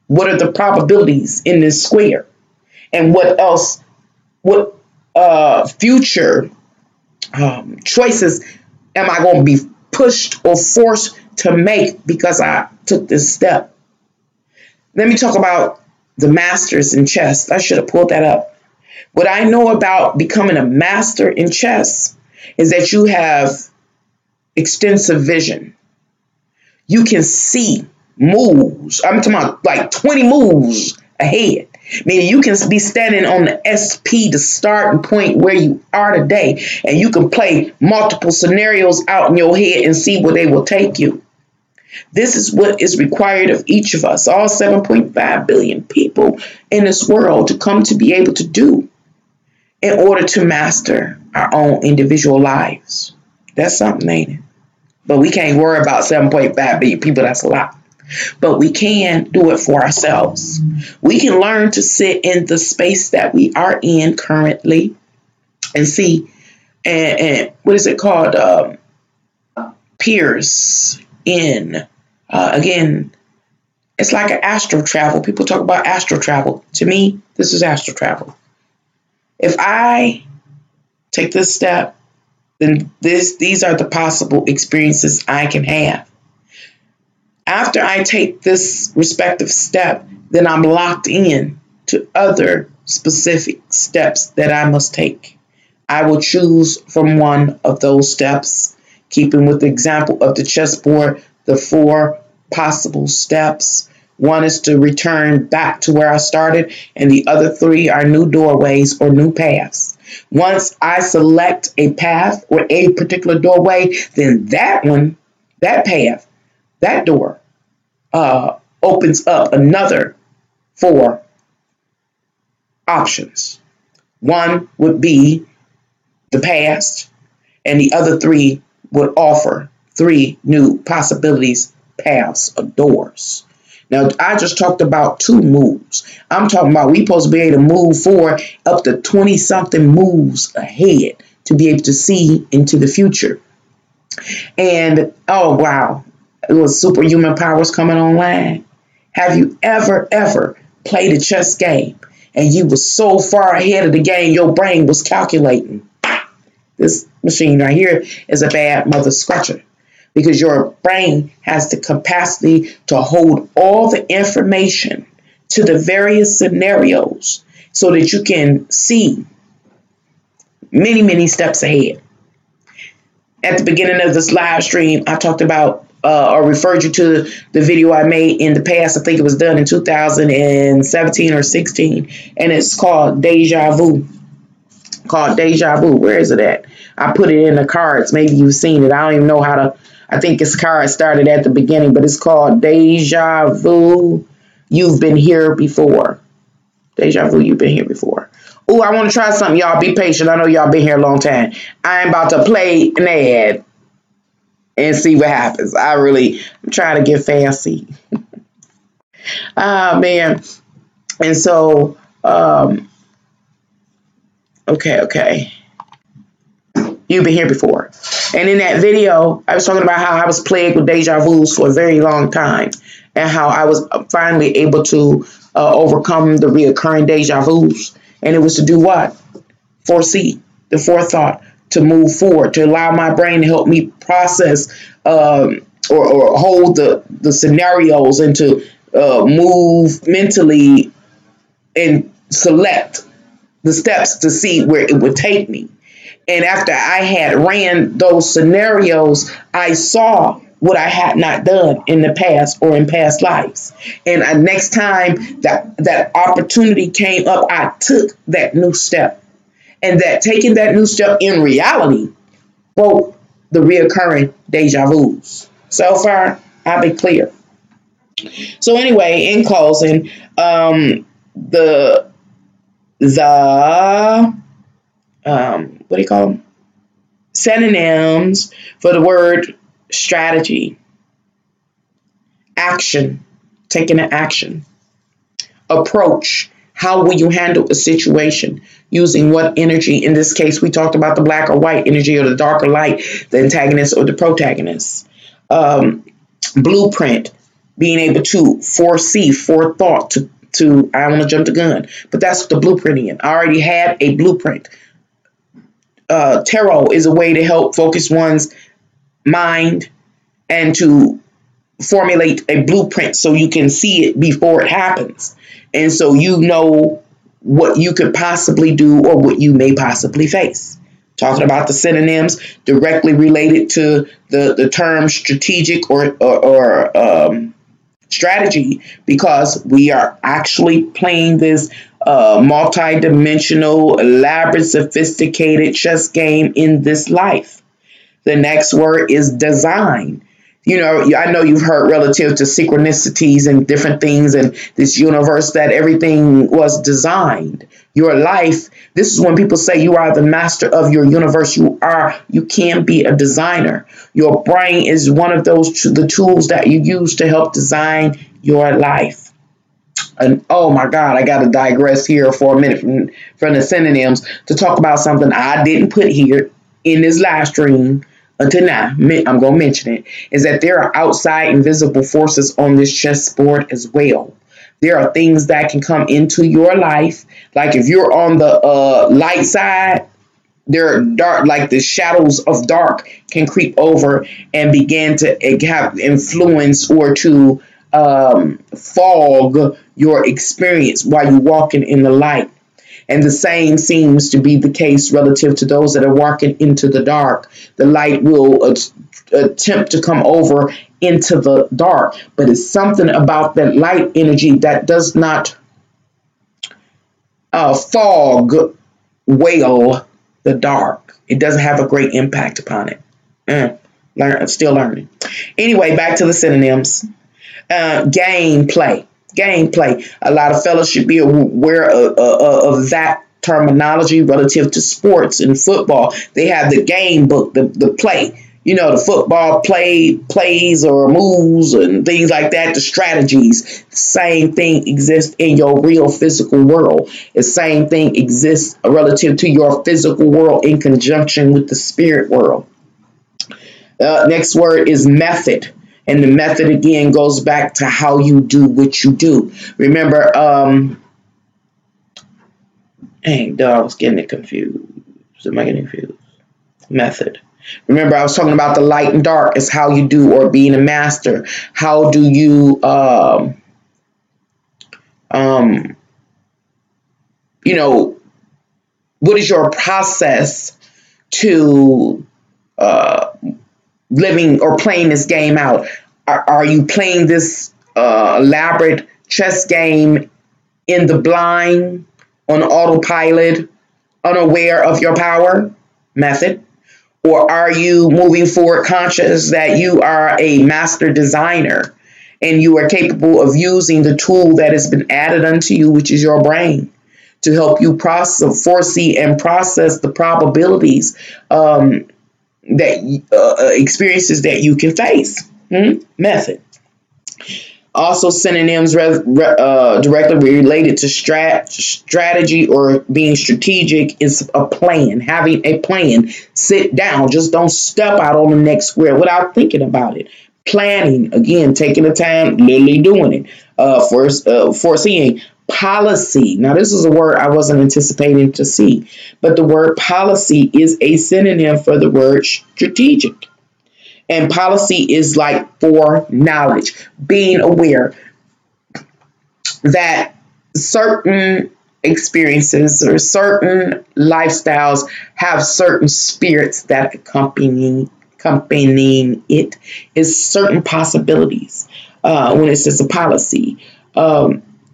what are the probabilities in this square? And what else, what future choices am I going to be pushed or forced to make because I took this step? Let me talk about the masters in chess. I should have pulled that up. What I know about becoming a master in chess is that you have extensive vision. You can see moves. I'm talking about like 20 moves ahead. Meaning you can be standing on the SP, the starting point where you are today, and you can play multiple scenarios out in your head and see where they will take you. This is what is required of each of us, all 7.5 billion people in this world, to come to be able to do in order to master our own individual lives. That's something, ain't it? But we can't worry about 7.5 billion people. That's a lot. But we can do it for ourselves. We can learn to sit in the space that we are in currently and see, and what is it called? Peers in. Again, it's like an astral travel. People talk about astral travel. To me, this is astral travel. If I take this step, then these are the possible experiences I can have. After I take this respective step, then I'm locked in to other specific steps that I must take. I will choose from one of those steps, keeping with the example of the chessboard, the 4 possible steps. One is to return back to where I started, and the other 3 are new doorways or new paths. Once I select a path or a particular doorway, then that path, that door opens up another 4 options. One would be the past, and the other 3 would offer 3 new possibilities, paths, or doors. Now, I just talked about 2 moves. I'm talking about we supposed to be able to move forward up to 20-something moves ahead to be able to see into the future. And, oh, wow, it was superhuman powers coming online. Have you ever played a chess game and you were so far ahead of the game your brain was calculating? This machine right here is a bad mother scratcher, because your brain has the capacity to hold all the information to the various scenarios so that you can see many, many steps ahead. At the beginning of this live stream, I talked about or referred you to the video I made in the past. I think it was done in 2017 or 16, and it's called Deja Vu. Where is it at? I put it in the cards. Maybe you've seen it. I don't even know how to. I think this card started at the beginning, but it's called Deja Vu. You've been here before. Deja Vu, you've been here before. Oh, I want to try something. Y'all be patient. I know y'all been here a long time. I'm about to play an ad and see what happens. I'm trying to get fancy. Man. And so, okay. You've been here before. And in that video, I was talking about how I was plagued with deja vus for a very long time, and how I was finally able to overcome the reoccurring deja vus. And it was to do what? Foresee, the forethought, to move forward, to allow my brain to help me process or hold the scenarios, and to move mentally and select the steps to see where it would take me. And after I had ran those scenarios, I saw what I had not done in the past or in past lives. And next time that opportunity came up, I took that new step. And that taking that new step in reality broke the reoccurring deja vus. So far, I've been clear. So anyway, in closing, what do you call them? Synonyms for the word strategy: action, taking an action; approach, how will you handle a situation? using what energy. In this case, we talked about the black or white energy, or the dark or light, the antagonist or the protagonist. Blueprint, being able to foresee, forethought, to I don't want to jump the gun, but that's what the blueprinting is. I already had a blueprint. Tarot is a way to help focus one's mind and to formulate a blueprint so you can see it before it happens. And so you know what you could possibly do or what you may possibly face. Talking about the synonyms directly related to the term strategic or strategy, because we are actually playing this multi-dimensional, elaborate, sophisticated chess game in this life. The next word is design. You know, I know you've heard relative to synchronicities and different things in this universe that everything was designed. Your life, this is when people say you are the master of your universe. You can be a designer. Your brain is one of the tools that you use to help design your life. And oh my God, I got to digress here for a minute from the synonyms to talk about something I didn't put here in this live stream until now. I'm going to mention it, is that there are outside invisible forces on this chessboard as well. There are things that can come into your life. Like if you're on the light side, there are dark, like the shadows of dark can creep over and begin to have influence or to fog your experience while you're walking in the light. And the same seems to be the case relative to those that are walking into the dark. The light will attempt to come over into the dark, but it's something about that light energy that does not fog well the dark. It doesn't have a great impact upon it. Still learning. Anyway, back to the synonyms. Gameplay. A lot of fellas should be aware of that terminology relative to sports and football. They have the game book, the play. You know, the football plays or moves and things like that, the strategies. Same thing exists in your real physical world. The same thing exists relative to your physical world in conjunction with the spirit world. Next word is method. And the method, again, goes back to how you do what you do. Remember, I was getting it confused. Am I getting confused? Method. Remember, I was talking about the light and dark is how you do, or being a master. How do you, what is your process to living or playing this game out? Are you playing this elaborate chess game in the blind, on autopilot, unaware of your power? Method. Or are you moving forward conscious that you are a master designer and you are capable of using the tool that has been added unto you, which is your brain, to help you foresee and process the probabilities experiences that you can face. Method. Also, synonyms directly related to strategy or being strategic is a plan. Having a plan. Sit down. Just don't step out on the next square without thinking about it. Planning. Again, taking the time, literally doing it. Foreseeing. Policy. Now, this is a word I wasn't anticipating to see, but the word policy is a synonym for the word strategic. And policy is like foreknowledge, being aware that certain experiences or certain lifestyles have certain spirits that accompanying it, is certain possibilities. When it says a policy,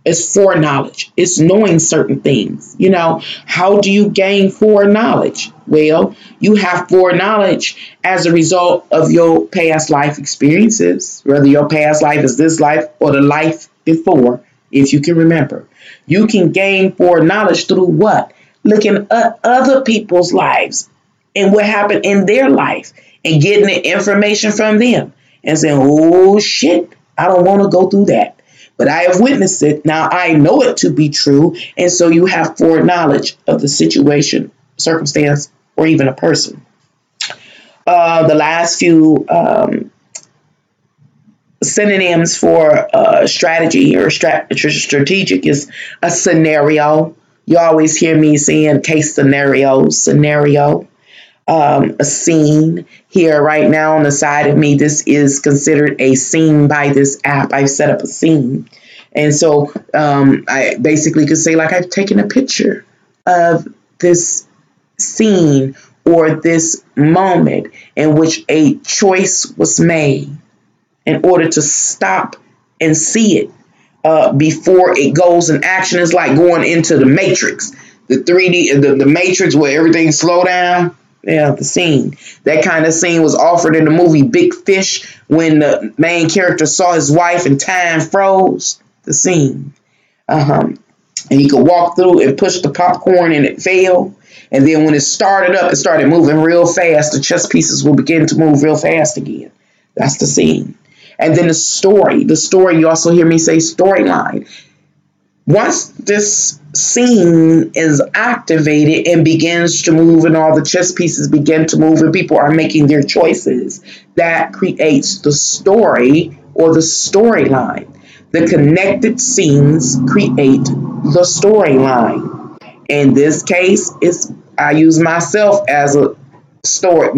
it's foreknowledge. It's knowing certain things. You know, how do you gain foreknowledge? Well, you have foreknowledge as a result of your past life experiences, whether your past life is this life or the life before, if you can remember. You can gain foreknowledge through what? Looking at other people's lives and what happened in their life and getting the information from them and saying, oh shit, I don't want to go through that. but I have witnessed it. Now I know it to be true. And so you have foreknowledge of the situation, circumstance, or even a person. The last few synonyms for strategy or strategic is a scenario. You always hear me saying case scenario. A scene here right now on the side of me. This is considered a scene by this app. I've set up a scene. And so I basically could say like I've taken a picture of this scene or this moment in which a choice was made in order to stop and see it before it goes in action. It's like going into the Matrix, the 3D, the Matrix where everything slow down. Yeah, the scene. That kind of scene was offered in the movie Big Fish when the main character saw his wife and time froze. The scene. And he could walk through and push the popcorn and it fell. And then when it started up, it started moving real fast. The chess pieces will begin to move real fast again. That's the scene. And then the story. The story, you also hear me say storyline. Once this scene is activated and begins to move and all the chess pieces begin to move and people are making their choices, that creates the story or the storyline. The connected scenes create the storyline. In this case, I use myself as a story,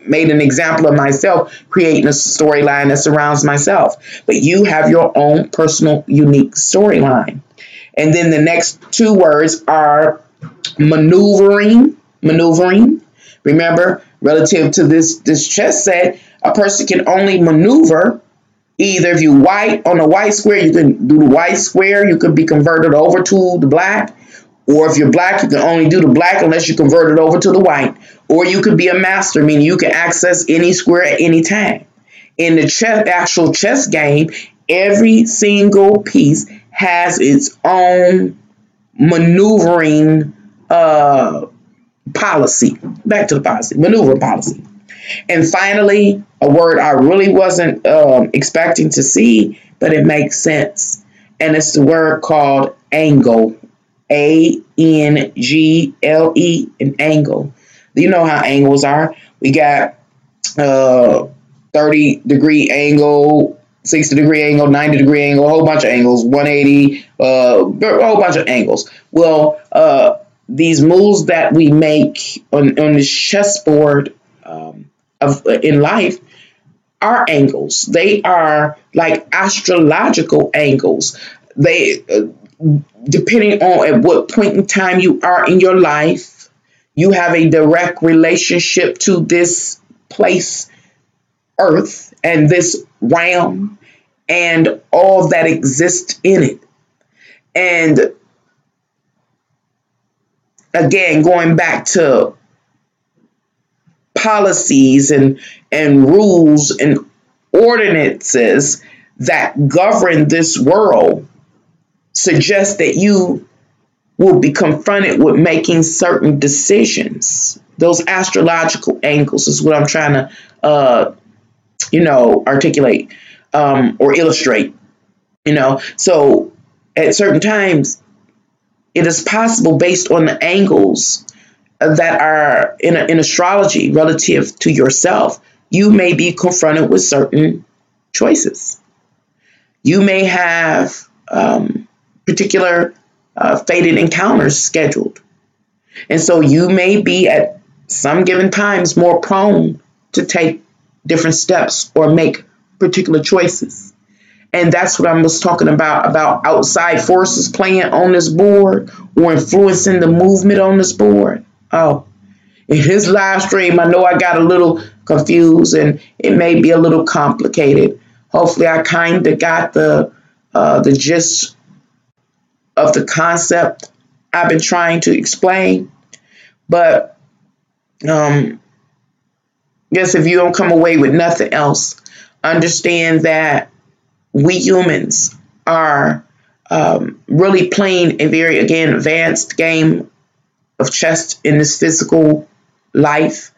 made an example of myself, creating a storyline that surrounds myself. But you have your own personal, unique storyline. And then the next two words are maneuvering. Remember, relative to this chess set, a person can only maneuver. Either if you white on the white square, you can do the white square. You could be converted over to the black. Or if you're black, you can only do the black unless you convert it over to the white. Or you could be a master, meaning you can access any square at any time. In the actual chess game, every single piece has its own maneuvering policy. Back to the policy, maneuver policy. And finally, a word I really wasn't expecting to see, but it makes sense. And it's the word called angle. A-N-G-L-E, an angle. You know how angles are. We got 30-degree angle, 60-degree angle, 90-degree angle, a whole bunch of angles, 180, a whole bunch of angles. Well, these moves that we make on this chessboard in life are angles. They are like astrological angles. They, depending on at what point in time you are in your life, you have a direct relationship to this place, Earth, and this realm, and all that exists in it. And again, going back to policies and rules and ordinances that govern this world, suggest that you will be confronted with making certain decisions. Those astrological angles is what I'm trying to, articulate or illustrate. So at certain times, it is possible based on the angles that are in astrology relative to yourself, you may be confronted with certain choices. You may have particular fated encounters scheduled. And so you may be at some given times more prone to take different steps or make particular choices. And that's what I was talking about outside forces playing on this board or influencing the movement on this board. Oh, in his live stream, I know I got a little confused and it may be a little complicated. Hopefully I kind of got the gist of the concept I've been trying to explain. But yes, if you don't come away with nothing else, understand that we humans are really playing a very, again, advanced game of chess in this physical life.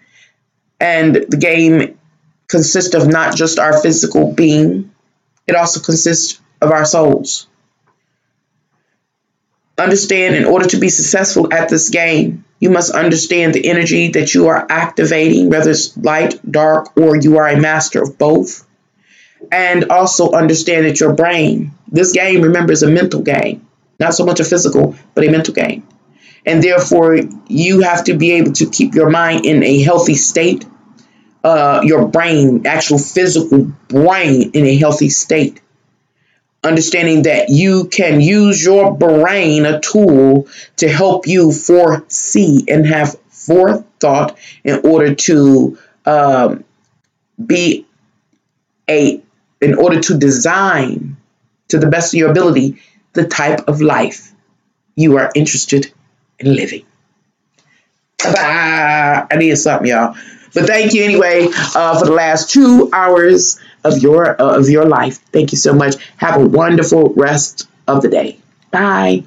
And the game consists of not just our physical being, it also consists of our souls. Understand, in order to be successful at this game, you must understand the energy that you are activating, whether it's light, dark, or you are a master of both. And also understand that your brain, this game, remember, is a mental game, not so much a physical, but a mental game. And therefore, you have to be able to keep your mind in a healthy state, your brain, actual physical brain, in a healthy state. Understanding that you can use your brain, a tool, to help you foresee and have forethought in order to be in order to design to the best of your ability the type of life you are interested in living. I need something, y'all. But thank you anyway for the last 2 hours of your life. Thank you so much. Have a wonderful rest of the day. Bye.